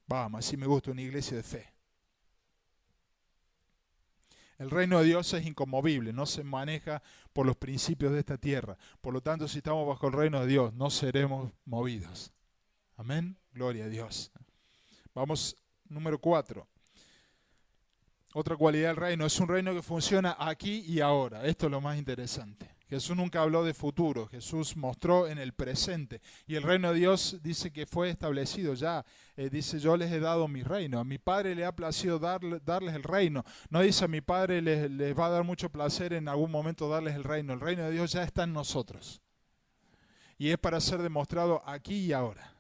Vamos, así me gusta una iglesia de fe. El reino de Dios es inconmovible, no se maneja por los principios de esta tierra. Por lo tanto, si estamos bajo el reino de Dios, no seremos movidos. Amén. Gloria a Dios. Vamos, número 4. Otra cualidad del reino, es un reino que funciona aquí y ahora. Esto es lo más interesante. Jesús nunca habló de futuro, Jesús mostró en el presente. Y el reino de Dios dice que fue establecido ya. Dice, yo les he dado mi reino. A mi Padre le ha placido darles el reino. No dice, a mi Padre les va a dar mucho placer en algún momento darles el reino. El reino de Dios ya está en nosotros. Y es para ser demostrado aquí y ahora.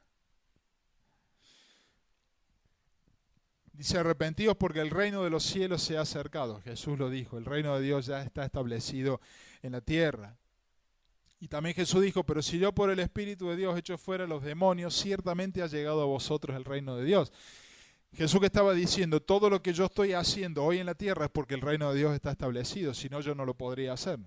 Dice, arrepentidos porque el reino de los cielos se ha acercado. Jesús lo dijo, el reino de Dios ya está establecido en la tierra. Y también Jesús dijo, pero si yo por el Espíritu de Dios echo fuera a los demonios, ciertamente ha llegado a vosotros el reino de Dios. Jesús que estaba diciendo, todo lo que yo estoy haciendo hoy en la tierra es porque el reino de Dios está establecido, si no yo no lo podría hacer.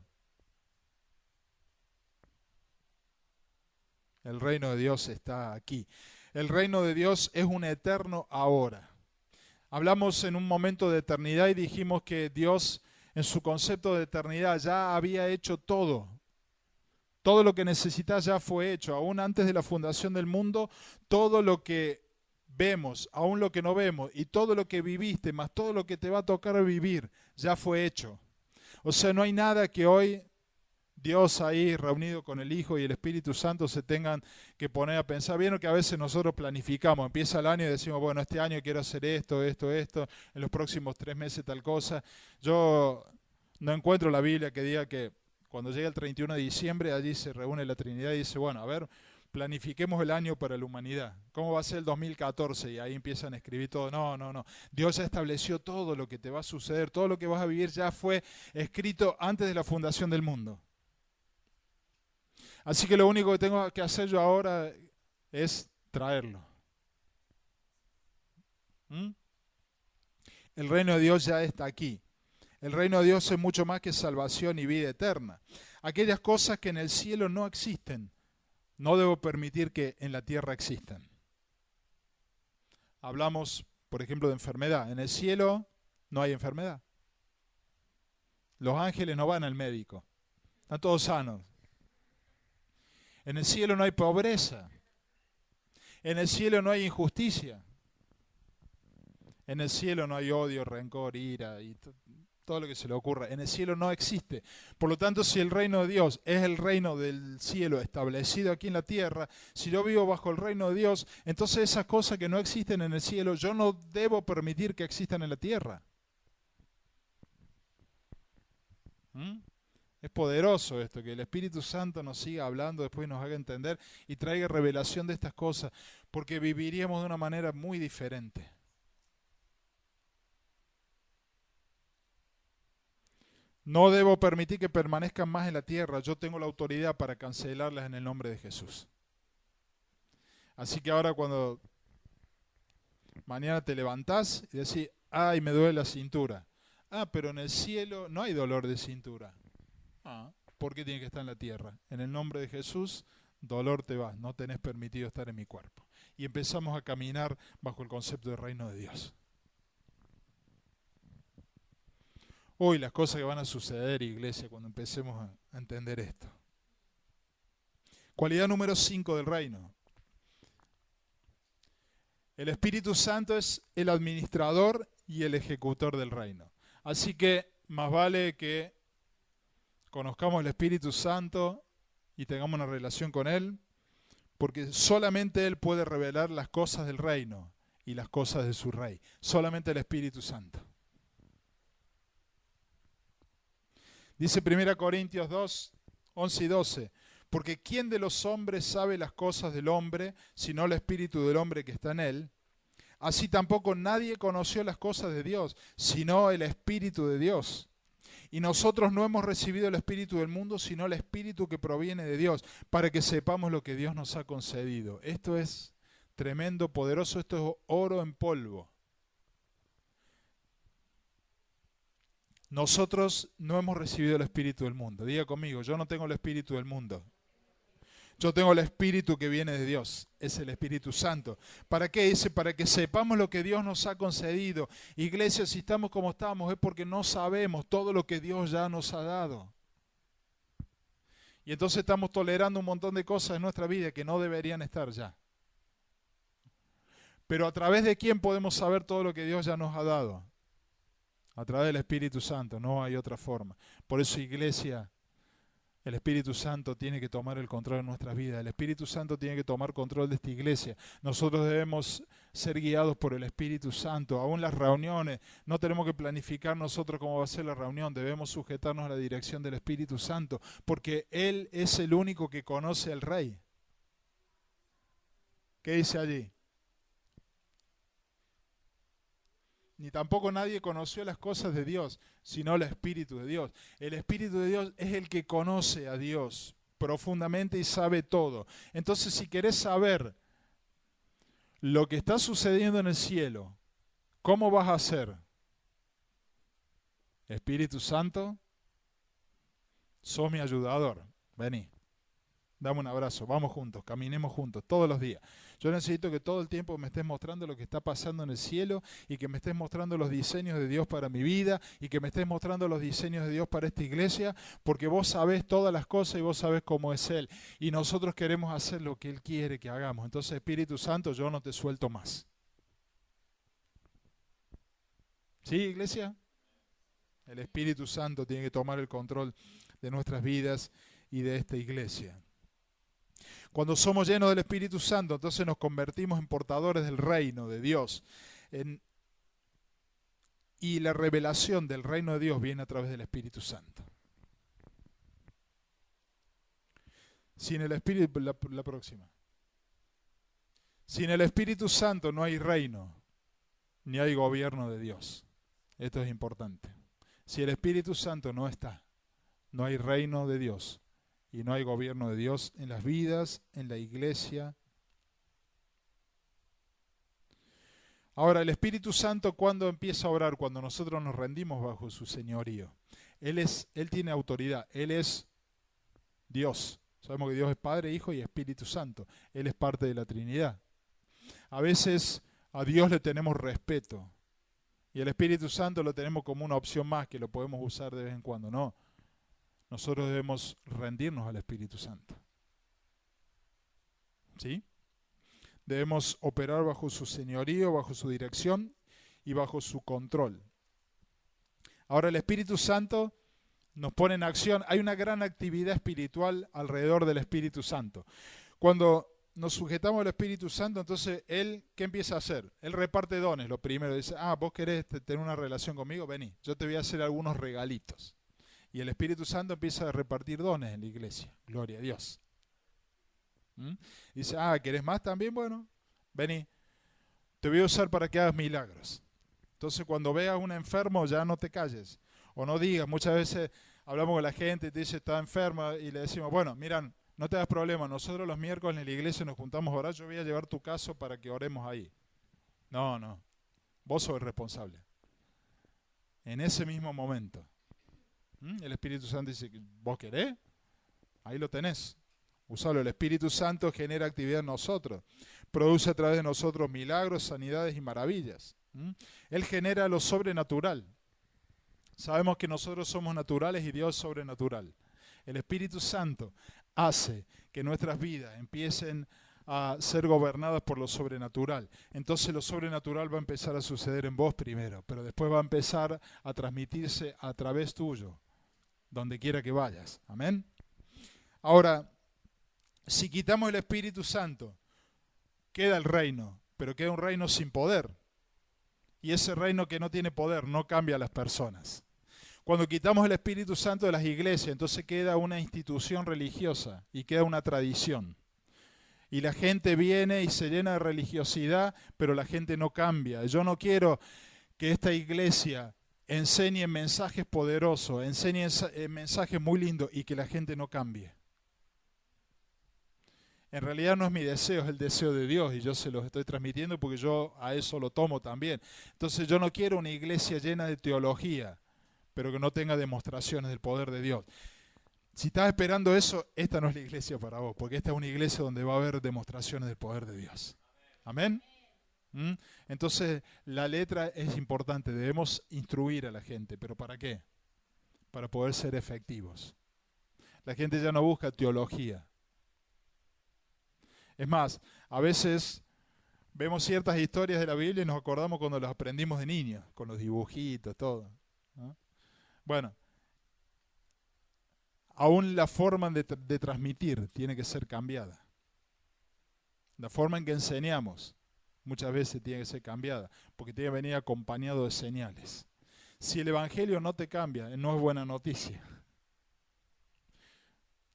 El reino de Dios está aquí. El reino de Dios es un eterno ahora. Hablamos en un momento de eternidad y dijimos que Dios en su concepto de eternidad ya había hecho todo. Todo lo que necesitas ya fue hecho. Aún antes de la fundación del mundo, todo lo que vemos, aún lo que no vemos, y todo lo que viviste, más todo lo que te va a tocar vivir, ya fue hecho. O sea, no hay nada que hoy Dios ahí reunido con el Hijo y el Espíritu Santo se tengan que poner a pensar. Vieron que a veces nosotros planificamos, empieza el año y decimos, bueno, este año quiero hacer esto, en los próximos 3 meses tal cosa. Yo no encuentro la Biblia que diga que cuando llega el 31 de diciembre, allí se reúne la Trinidad y dice, bueno, a ver, planifiquemos el año para la humanidad. ¿Cómo va a ser el 2014? Y ahí empiezan a escribir todo. No. Dios ya estableció todo lo que te va a suceder, todo lo que vas a vivir ya fue escrito antes de la fundación del mundo. Así que lo único que tengo que hacer yo ahora es traerlo. El reino de Dios ya está aquí. El reino de Dios es mucho más que salvación y vida eterna. Aquellas cosas que en el cielo no existen, no debo permitir que en la tierra existan. Hablamos, por ejemplo, de enfermedad. En el cielo no hay enfermedad. Los ángeles no van al médico. Están todos sanos. En el cielo no hay pobreza. En el cielo no hay injusticia. En el cielo no hay odio, rencor, ira y todo lo que se le ocurra. En el cielo no existe. Por lo tanto, si el reino de Dios es el reino del cielo establecido aquí en la tierra, si yo vivo bajo el reino de Dios, entonces esas cosas que no existen en el cielo, yo no debo permitir que existan en la tierra. Es poderoso esto, que el Espíritu Santo nos siga hablando, después nos haga entender y traiga revelación de estas cosas, porque viviríamos de una manera muy diferente. No debo permitir que permanezcan más en la tierra, yo tengo la autoridad para cancelarlas en el nombre de Jesús. Así que ahora cuando mañana te levantás y decís, ay, me duele la cintura. Pero en el cielo no hay dolor de cintura. ¿Por qué tiene que estar en la tierra? En el nombre de Jesús, dolor te va, no tenés permitido estar en mi cuerpo. Y empezamos a caminar bajo el concepto de reino de Dios. Hoy las cosas que van a suceder, iglesia, cuando empecemos a entender esto. Cualidad número 5 del reino. El Espíritu Santo es el administrador y el ejecutor del reino. Así que más vale que conozcamos el Espíritu Santo y tengamos una relación con Él, porque solamente Él puede revelar las cosas del reino y las cosas de su Rey. Solamente el Espíritu Santo. Dice 1 Corintios 2, 11 y 12, porque ¿quién de los hombres sabe las cosas del hombre, sino el Espíritu del hombre que está en él? Así tampoco nadie conoció las cosas de Dios, sino el Espíritu de Dios. Y nosotros no hemos recibido el Espíritu del mundo, sino el Espíritu que proviene de Dios, para que sepamos lo que Dios nos ha concedido. Esto es tremendo, poderoso, esto es oro en polvo. Nosotros no hemos recibido el espíritu del mundo. Diga conmigo, yo no tengo el espíritu del mundo. Yo tengo el espíritu que viene de Dios, es el Espíritu Santo. ¿Para qué? Dice, para que sepamos lo que Dios nos ha concedido. Iglesia, si estamos como estamos es porque no sabemos todo lo que Dios ya nos ha dado. Y entonces estamos tolerando un montón de cosas en nuestra vida que no deberían estar ya. Pero ¿a través de quién podemos saber todo lo que Dios ya nos ha dado? A través del Espíritu Santo, no hay otra forma. Por eso, iglesia, el Espíritu Santo tiene que tomar el control de nuestras vidas. El Espíritu Santo tiene que tomar control de esta iglesia. Nosotros debemos ser guiados por el Espíritu Santo. Aún las reuniones, no tenemos que planificar nosotros cómo va a ser la reunión. Debemos sujetarnos a la dirección del Espíritu Santo, porque Él es el único que conoce al Rey. ¿Qué dice allí? Ni tampoco nadie conoció las cosas de Dios, sino el Espíritu de Dios. El Espíritu de Dios es el que conoce a Dios profundamente y sabe todo. Entonces, si querés saber lo que está sucediendo en el cielo, ¿cómo vas a hacer? Espíritu Santo, sos mi ayudador. Vení, dame un abrazo, vamos juntos, caminemos juntos todos los días. Yo necesito que todo el tiempo me estés mostrando lo que está pasando en el cielo y que me estés mostrando los diseños de Dios para mi vida y que me estés mostrando los diseños de Dios para esta iglesia, porque vos sabés todas las cosas y vos sabés cómo es Él. Y nosotros queremos hacer lo que Él quiere que hagamos. Entonces, Espíritu Santo, yo no te suelto más. ¿Sí, iglesia? El Espíritu Santo tiene que tomar el control de nuestras vidas y de esta iglesia. Cuando somos llenos del Espíritu Santo, entonces nos convertimos en portadores del reino de Dios. Y la revelación del reino de Dios viene a través del Espíritu Santo. Sin el Espíritu, la próxima. Sin el Espíritu Santo no hay reino, ni hay gobierno de Dios. Esto es importante. Si el Espíritu Santo no está, no hay reino de Dios. Y no hay gobierno de Dios en las vidas, en la iglesia. Ahora, el Espíritu Santo, ¿cuándo empieza a obrar? Cuando nosotros nos rendimos bajo su señorío. Él tiene autoridad, Él es Dios. Sabemos que Dios es Padre, Hijo y Espíritu Santo. Él es parte de la Trinidad. A veces a Dios le tenemos respeto. Y el Espíritu Santo lo tenemos como una opción más que lo podemos usar de vez en cuando. No. Nosotros debemos rendirnos al Espíritu Santo. ¿Sí? Debemos operar bajo su señorío, bajo su dirección y bajo su control. Ahora el Espíritu Santo nos pone en acción. Hay una gran actividad espiritual alrededor del Espíritu Santo. Cuando nos sujetamos al Espíritu Santo, entonces Él, ¿qué empieza a hacer? Él reparte dones. Lo primero dice, vos querés tener una relación conmigo, vení, yo te voy a hacer algunos regalitos. Y el Espíritu Santo empieza a repartir dones en la iglesia. Gloria a Dios. Dice, ¿querés más también? Bueno, vení. Te voy a usar para que hagas milagros. Entonces cuando veas a un enfermo ya no te calles. O no digas, muchas veces hablamos con la gente y te dice, está enferma. Y le decimos, bueno, miran, no te das problema. Nosotros los miércoles en la iglesia nos juntamos a orar. Yo voy a llevar tu caso para que oremos ahí. No. Vos sos el responsable. En ese mismo momento. El Espíritu Santo dice, ¿vos querés? Ahí lo tenés. Usalo. El Espíritu Santo genera actividad en nosotros. Produce a través de nosotros milagros, sanidades y maravillas. Él genera lo sobrenatural. Sabemos que nosotros somos naturales y Dios es sobrenatural. El Espíritu Santo hace que nuestras vidas empiecen a ser gobernadas por lo sobrenatural. Entonces lo sobrenatural va a empezar a suceder en vos primero, pero después va a empezar a transmitirse a través tuyo, donde quiera que vayas. Amén. Ahora, si quitamos el Espíritu Santo, queda el reino, pero queda un reino sin poder. Y ese reino que no tiene poder no cambia a las personas. Cuando quitamos el Espíritu Santo de las iglesias, entonces queda una institución religiosa y queda una tradición. Y la gente viene y se llena de religiosidad, pero la gente no cambia. Yo no quiero que esta iglesia enseñe mensajes poderosos, enseñe mensajes muy lindos y que la gente no cambie. En realidad no es mi deseo, es el deseo de Dios y yo se los estoy transmitiendo porque yo a eso lo tomo también. Entonces yo no quiero una iglesia llena de teología, pero que no tenga demostraciones del poder de Dios. Si estás esperando eso, esta no es la iglesia para vos, porque esta es una iglesia donde va a haber demostraciones del poder de Dios. Amén. Entonces, la letra es importante, debemos instruir a la gente, pero ¿para qué? Para poder ser efectivos. La gente ya no busca teología. Es más, a veces vemos ciertas historias de la Biblia y nos acordamos cuando las aprendimos de niños, con los dibujitos, todo, ¿no? Bueno, aún la forma de transmitir tiene que ser cambiada. La forma en que enseñamos muchas veces tiene que ser cambiada, porque tiene que venir acompañado de señales. Si el Evangelio no te cambia, no es buena noticia.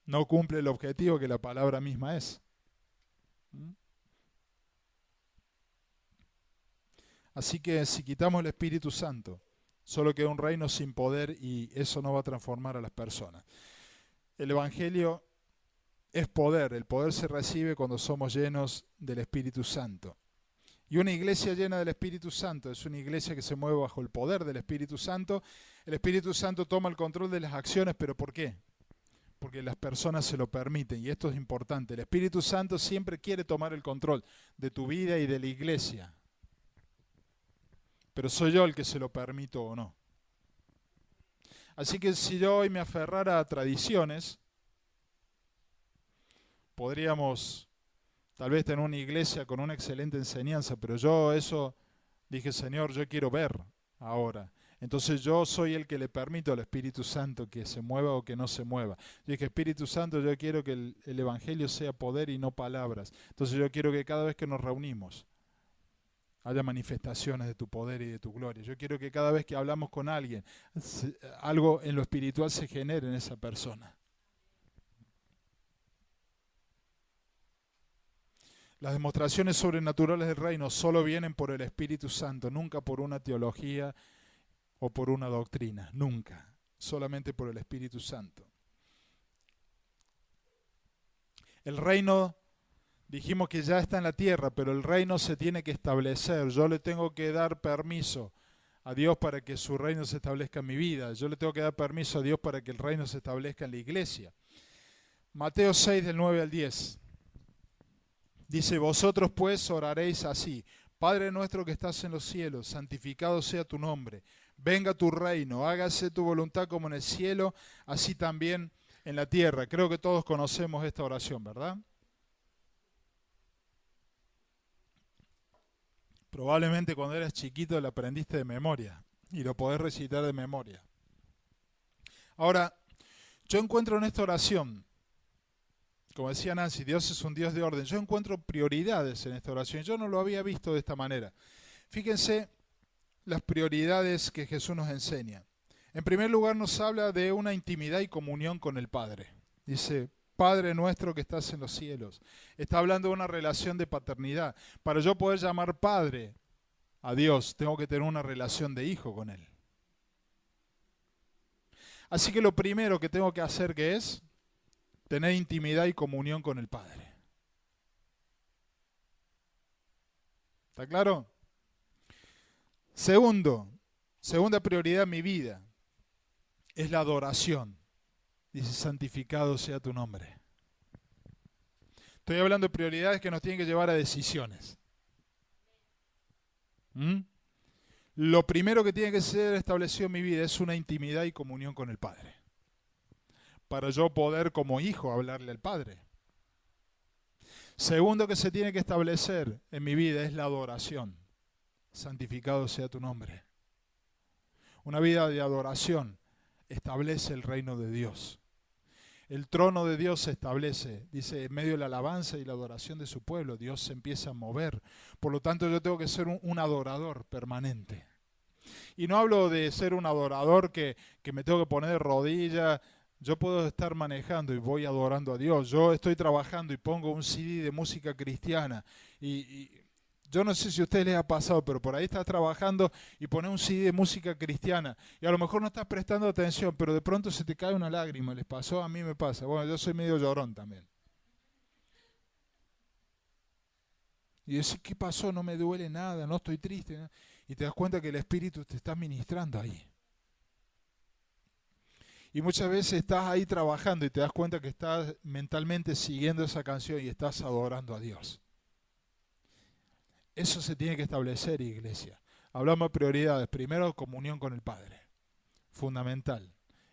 No cumple el objetivo que la palabra misma es. Así que si quitamos el Espíritu Santo, solo queda un reino sin poder y eso no va a transformar a las personas. El Evangelio es poder, el poder se recibe cuando somos llenos del Espíritu Santo. Y una iglesia llena del Espíritu Santo es una iglesia que se mueve bajo el poder del Espíritu Santo. El Espíritu Santo toma el control de las acciones, ¿pero por qué? Porque las personas se lo permiten, y esto es importante. El Espíritu Santo siempre quiere tomar el control de tu vida y de la iglesia. Pero soy yo el que se lo permito o no. Así que si yo hoy me aferrara a tradiciones, podríamos tal vez tener una iglesia con una excelente enseñanza, pero yo eso dije, Señor, yo quiero ver ahora. Entonces yo soy el que le permito al Espíritu Santo que se mueva o que no se mueva. Yo dije, Espíritu Santo, yo quiero que el Evangelio sea poder y no palabras. Entonces yo quiero que cada vez que nos reunimos haya manifestaciones de tu poder y de tu gloria. Yo quiero que cada vez que hablamos con alguien, algo en lo espiritual se genere en esa persona. Las demostraciones sobrenaturales del reino solo vienen por el Espíritu Santo, nunca por una teología o por una doctrina, nunca, solamente por el Espíritu Santo. El reino, dijimos que ya está en la tierra, pero el reino se tiene que establecer. Yo le tengo que dar permiso a Dios para que su reino se establezca en mi vida. Yo le tengo que dar permiso a Dios para que el reino se establezca en la iglesia. Mateo 6, del 9 al 10. Dice, vosotros pues oraréis así: Padre nuestro que estás en los cielos, santificado sea tu nombre. Venga tu reino, hágase tu voluntad como en el cielo, así también en la tierra. Creo que todos conocemos esta oración, ¿verdad? Probablemente cuando eras chiquito la aprendiste de memoria y lo podés recitar de memoria. Ahora, yo encuentro en esta oración, como decía Nancy, Dios es un Dios de orden. Yo encuentro prioridades en esta oración. Yo no lo había visto de esta manera. Fíjense las prioridades que Jesús nos enseña. En primer lugar nos habla de una intimidad y comunión con el Padre. Dice, Padre nuestro que estás en los cielos. Está hablando de una relación de paternidad. Para yo poder llamar Padre a Dios, tengo que tener una relación de hijo con Él. Así que lo primero que tengo que hacer, ¿qué es? Tener intimidad y comunión con el Padre. ¿Está claro? Segunda prioridad en mi vida es la adoración. Dice, santificado sea tu nombre. Estoy hablando de prioridades que nos tienen que llevar a decisiones. Lo primero que tiene que ser establecido en mi vida es una intimidad y comunión con el Padre, para yo poder como hijo hablarle al Padre. Segundo que se tiene que establecer en mi vida es la adoración. Santificado sea tu nombre. Una vida de adoración establece el reino de Dios. El trono de Dios se establece, dice, en medio de la alabanza y la adoración de su pueblo, Dios se empieza a mover. Por lo tanto, yo tengo que ser un adorador permanente. Y no hablo de ser un adorador que me tengo que poner de rodillas. Yo puedo estar manejando y voy adorando a Dios. Yo estoy trabajando y pongo un CD de música cristiana. Y yo no sé si a ustedes les ha pasado, pero por ahí estás trabajando y pones un CD de música cristiana. Y a lo mejor no estás prestando atención, pero de pronto se te cae una lágrima. ¿Les pasó? A mí me pasa. Bueno, yo soy medio llorón también. Y decís, ¿qué pasó? No me duele nada, no estoy triste, ¿no? Y te das cuenta que el Espíritu te está ministrando ahí. Y muchas veces estás ahí trabajando y te das cuenta que estás mentalmente siguiendo esa canción y estás adorando a Dios. Eso se tiene que establecer, iglesia. Hablamos de prioridades. Primero, comunión con el Padre. Fundamental.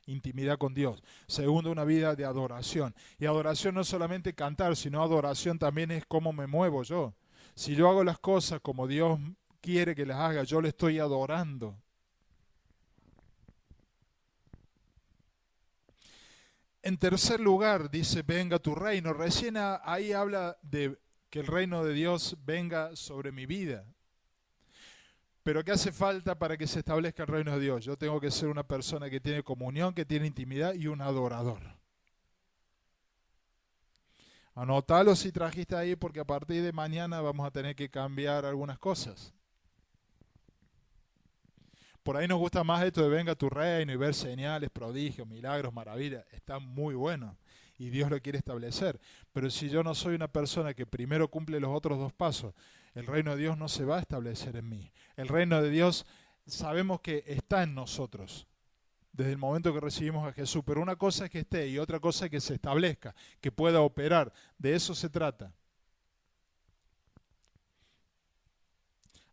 Intimidad con Dios. Segundo, una vida de adoración. Y adoración no es solamente cantar, sino adoración también es cómo me muevo yo. Si yo hago las cosas como Dios quiere que las haga, yo le estoy adorando. En tercer lugar, dice, venga tu reino. Recién ahí habla de que el reino de Dios venga sobre mi vida. Pero ¿qué hace falta para que se establezca el reino de Dios? Yo tengo que ser una persona que tiene comunión, que tiene intimidad y un adorador. Anótalo si trajiste ahí, porque a partir de mañana vamos a tener que cambiar algunas cosas. Por ahí nos gusta más esto de venga tu reino y ver señales, prodigios, milagros, maravillas. Está muy bueno y Dios lo quiere establecer. Pero si yo no soy una persona que primero cumple los otros dos pasos, el reino de Dios no se va a establecer en mí. El reino de Dios sabemos que está en nosotros desde el momento que recibimos a Jesús. Pero una cosa es que esté y otra cosa es que se establezca, que pueda operar. De eso se trata.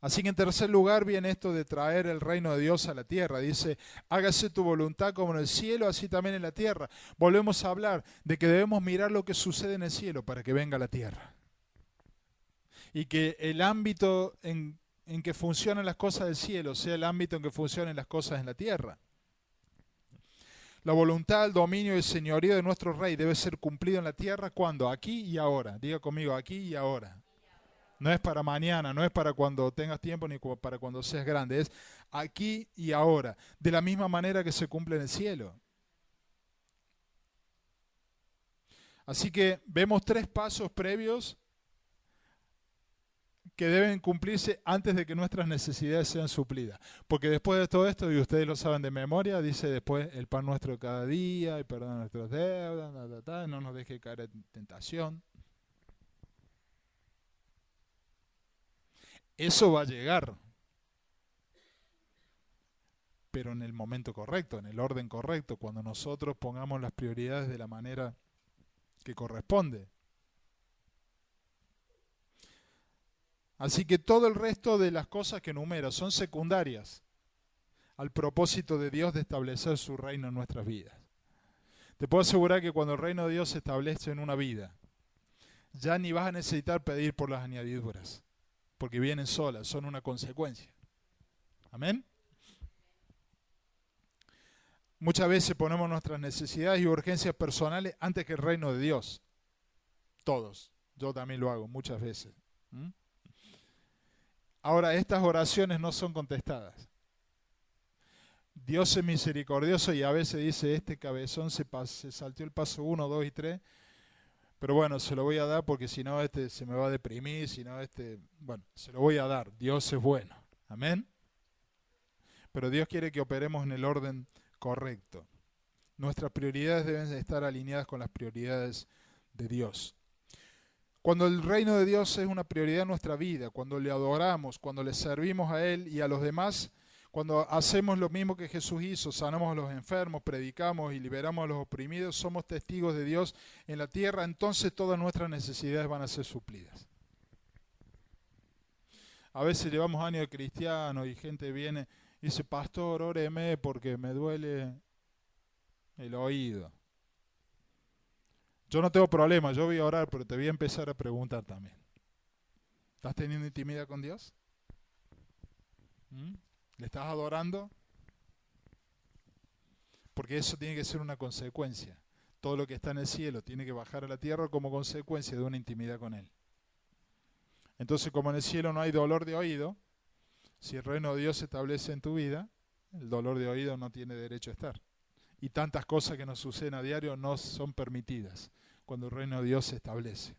Así que en tercer lugar viene esto de traer el reino de Dios a la tierra. Dice, hágase tu voluntad como en el cielo, así también en la tierra. Volvemos a hablar de que debemos mirar lo que sucede en el cielo para que venga a la tierra. Y que el ámbito en que funcionan las cosas del cielo sea el ámbito en que funcionen las cosas en la tierra. La voluntad, el dominio y el señorío de nuestro Rey debe ser cumplido en la tierra. ¿Cuándo? Aquí y ahora. Diga conmigo, aquí y ahora. No es para mañana, no es para cuando tengas tiempo ni para cuando seas grande. Es aquí y ahora. De la misma manera que se cumple en el cielo. Así que vemos 3 pasos previos que deben cumplirse antes de que nuestras necesidades sean suplidas. Porque después de todo esto, y ustedes lo saben de memoria, dice después el pan nuestro de cada día, y perdona nuestras deudas, no nos deje caer en tentación. Eso va a llegar, pero en el momento correcto, en el orden correcto, cuando nosotros pongamos las prioridades de la manera que corresponde. Así que todo el resto de las cosas que enumera son secundarias al propósito de Dios de establecer su reino en nuestras vidas. Te puedo asegurar que cuando el reino de Dios se establece en una vida, ya ni vas a necesitar pedir por las añadiduras, porque vienen solas, son una consecuencia. Amén. Muchas veces ponemos nuestras necesidades y urgencias personales antes que el reino de Dios. Todos. Yo también lo hago muchas veces. Ahora, estas oraciones no son contestadas. Dios es misericordioso y a veces dice, este cabezón se salteó el paso 1, 2 y 3, pero bueno, se lo voy a dar porque si no se me va a deprimir, si no bueno, se lo voy a dar. Dios es bueno. Amén. Pero Dios quiere que operemos en el orden correcto. Nuestras prioridades deben estar alineadas con las prioridades de Dios. Cuando el reino de Dios es una prioridad en nuestra vida, cuando le adoramos, cuando le servimos a Él y a los demás, cuando hacemos lo mismo que Jesús hizo, sanamos a los enfermos, predicamos y liberamos a los oprimidos, somos testigos de Dios en la tierra, entonces todas nuestras necesidades van a ser suplidas. A veces llevamos años de cristianos y gente viene y dice, pastor, óreme porque me duele el oído. Yo no tengo problema, yo voy a orar, pero te voy a empezar a preguntar también. ¿Estás teniendo intimidad con Dios? ¿Le estás adorando? Porque eso tiene que ser una consecuencia. Todo lo que está en el cielo tiene que bajar a la tierra como consecuencia de una intimidad con Él. Entonces, como en el cielo no hay dolor de oído, si el reino de Dios se establece en tu vida, el dolor de oído no tiene derecho a estar. Y tantas cosas que nos suceden a diario no son permitidas cuando el reino de Dios se establece.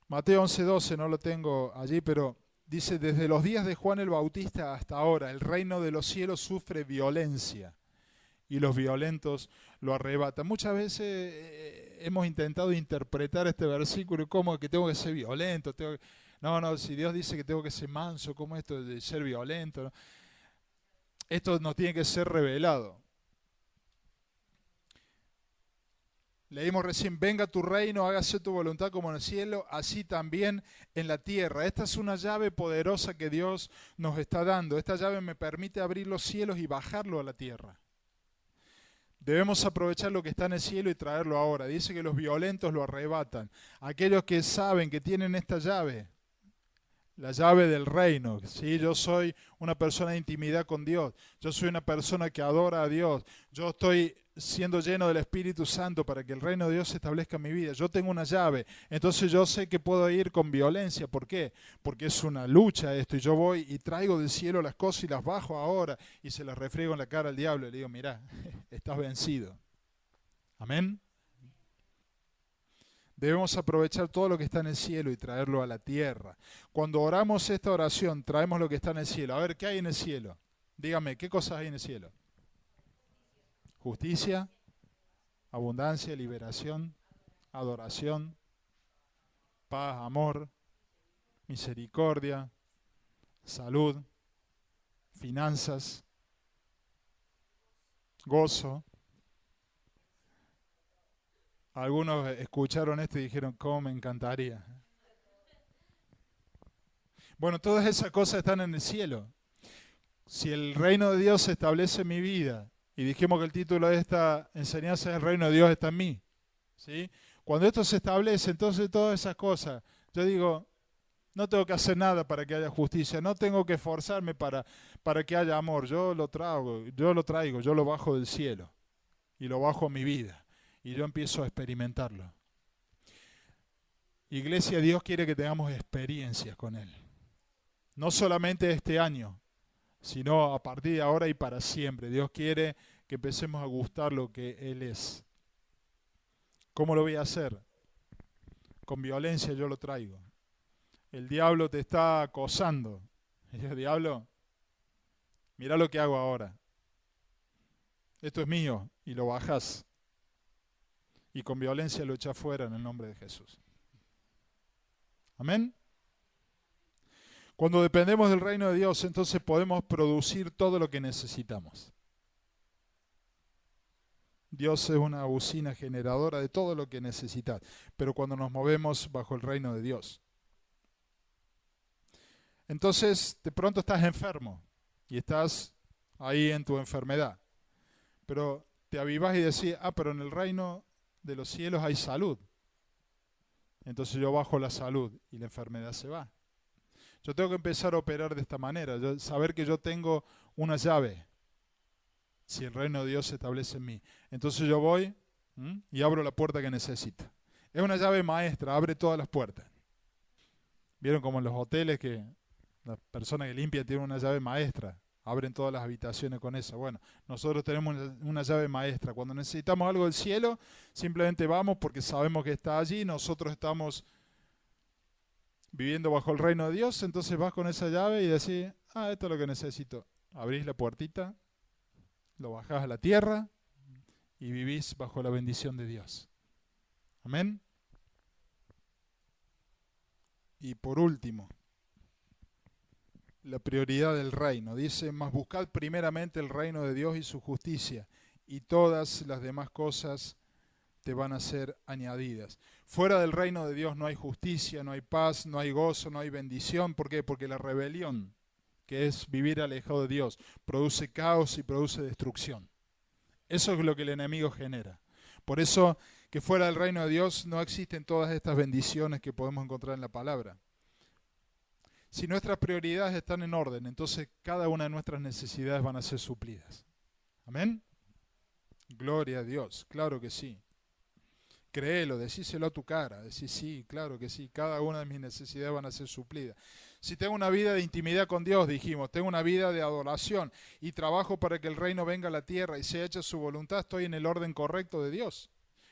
Mateo 11:12, no lo tengo allí, pero dice, desde los días de Juan el Bautista hasta ahora, el reino de los cielos sufre violencia y los violentos lo arrebatan. Muchas veces hemos intentado interpretar este versículo como que tengo que ser violento. No, si Dios dice que tengo que ser manso, ¿cómo esto de ser violento? ¿No? Esto nos tiene que ser revelado. Leímos recién, venga tu reino, hágase tu voluntad como en el cielo, así también en la tierra. Esta es una llave poderosa que Dios nos está dando. Esta llave me permite abrir los cielos y bajarlo a la tierra. Debemos aprovechar lo que está en el cielo y traerlo ahora. Dice que los violentos lo arrebatan. Aquellos que saben que tienen esta llave, la llave del reino. ¿Sí? Yo soy una persona de intimidad con Dios. Yo soy una persona que adora a Dios. Yo estoy siendo lleno del Espíritu Santo para que el reino de Dios se establezca en mi vida. Yo tengo una llave. Entonces yo sé que puedo ir con violencia. ¿Por qué? Porque es una lucha esto. Y yo voy y traigo del cielo las cosas y las bajo ahora. Y se las refriego en la cara al diablo. Y le digo, mirá, estás vencido. Amén. Debemos aprovechar todo lo que está en el cielo y traerlo a la tierra. Cuando oramos esta oración, traemos lo que está en el cielo. A ver, ¿qué hay en el cielo? Dígame, ¿qué cosas hay en el cielo? Justicia, abundancia, liberación, adoración, paz, amor, misericordia, salud, finanzas, gozo. Algunos escucharon esto y dijeron, ¿cómo me encantaría? Bueno, todas esas cosas están en el cielo. Si el reino de Dios se establece en mi vida, y dijimos que el título de esta enseñanza es el reino de Dios está en mí, ¿sí? Cuando esto se establece, entonces todas esas cosas, yo digo, no tengo que hacer nada para que haya justicia, no tengo que esforzarme para que haya amor, yo lo traigo, yo lo bajo del cielo y lo bajo a mi vida. Y yo empiezo a experimentarlo. Iglesia, Dios quiere que tengamos experiencias con Él. No solamente este año, sino a partir de ahora y para siempre. Dios quiere que empecemos a gustar lo que Él es. ¿Cómo lo voy a hacer? Con violencia yo lo traigo. El diablo te está acosando. Y yo, diablo, mira lo que hago ahora. Esto es mío y lo bajás. Y con violencia lo echa fuera en el nombre de Jesús. Amén. Cuando dependemos del reino de Dios, entonces podemos producir todo lo que necesitamos. Dios es una usina generadora de todo lo que necesitas, pero cuando nos movemos bajo el reino de Dios. Entonces, de pronto estás enfermo y estás ahí en tu enfermedad, pero te avivás y decís, pero en el reino de los cielos hay salud. Entonces yo bajo la salud y la enfermedad se va. Yo tengo que empezar a operar de esta manera, saber que yo tengo una llave, si el reino de Dios se establece en mí. Entonces yo voy y abro la puerta que necesito. Es una llave maestra, abre todas las puertas. ¿Vieron como en los hoteles que la persona que limpia tiene una llave maestra? Abren todas las habitaciones con esa. Bueno, nosotros tenemos una llave maestra. Cuando necesitamos algo del cielo, simplemente vamos porque sabemos que está allí. Nosotros estamos viviendo bajo el reino de Dios. Entonces vas con esa llave y decís, esto es lo que necesito. Abrís la puertita, lo bajás a la tierra y vivís bajo la bendición de Dios. Amén. Y por último, la prioridad del reino. Dice, mas buscad primeramente el reino de Dios y su justicia, y todas las demás cosas te van a ser añadidas. Fuera del reino de Dios no hay justicia, no hay paz, no hay gozo, no hay bendición. ¿Por qué? Porque la rebelión, que es vivir alejado de Dios, produce caos y produce destrucción. Eso es lo que el enemigo genera. Por eso que fuera del reino de Dios no existen todas estas bendiciones que podemos encontrar en la palabra. Si nuestras prioridades están en orden, entonces cada una de nuestras necesidades van a ser suplidas. ¿Amén? Gloria a Dios, claro que sí. Créelo, decíselo a tu cara, decís sí, claro que sí, cada una de mis necesidades van a ser suplidas. Si tengo una vida de intimidad con Dios, dijimos, tengo una vida de adoración y trabajo para que el reino venga a la tierra y sea hecha su voluntad, estoy en el orden correcto de Dios.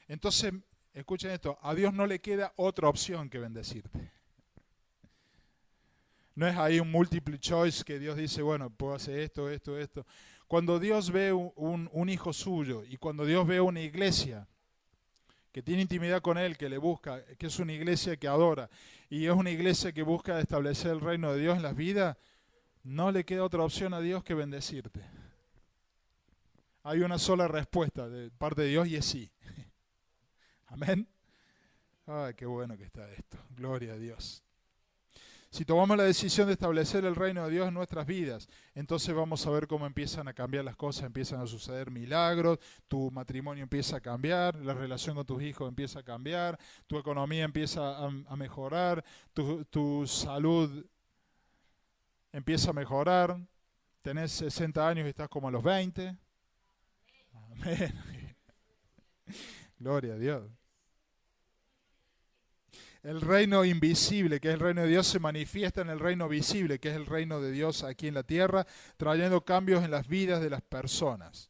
Entonces, escuchen esto, a Dios no le queda otra opción que bendecirte. No es ahí un multiple choice que Dios dice, bueno, puedo hacer esto, esto, esto. Cuando Dios ve un hijo suyo y cuando Dios ve una iglesia que tiene intimidad con Él, que le busca, que es una iglesia que adora y es una iglesia que busca establecer el reino de Dios en las vidas, no le queda otra opción a Dios que bendecirte. Hay una sola respuesta de parte de Dios y es sí. Amén. Ay, qué bueno que está esto. Gloria a Dios. Si tomamos la decisión de establecer el reino de Dios en nuestras vidas, entonces vamos a ver cómo empiezan a cambiar las cosas, empiezan a suceder milagros, tu matrimonio empieza a cambiar, la relación con tus hijos empieza a cambiar, tu economía empieza a mejorar, tu salud empieza a mejorar, tenés 60 años y estás como a los 20. Amén. Gloria a Dios. El reino invisible, que es el reino de Dios, se manifiesta en el reino visible, que es el reino de Dios aquí en la tierra, trayendo cambios en las vidas de las personas.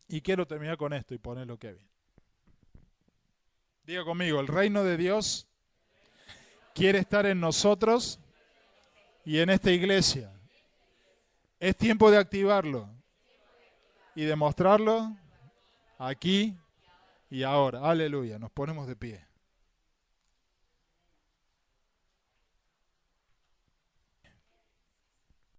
Y quiero terminar con esto y ponerlo, Kevin. Diga conmigo, el reino de Dios quiere estar en nosotros y en esta iglesia. Es tiempo de activarlo y demostrarlo aquí y ahora. Aleluya, nos ponemos de pie.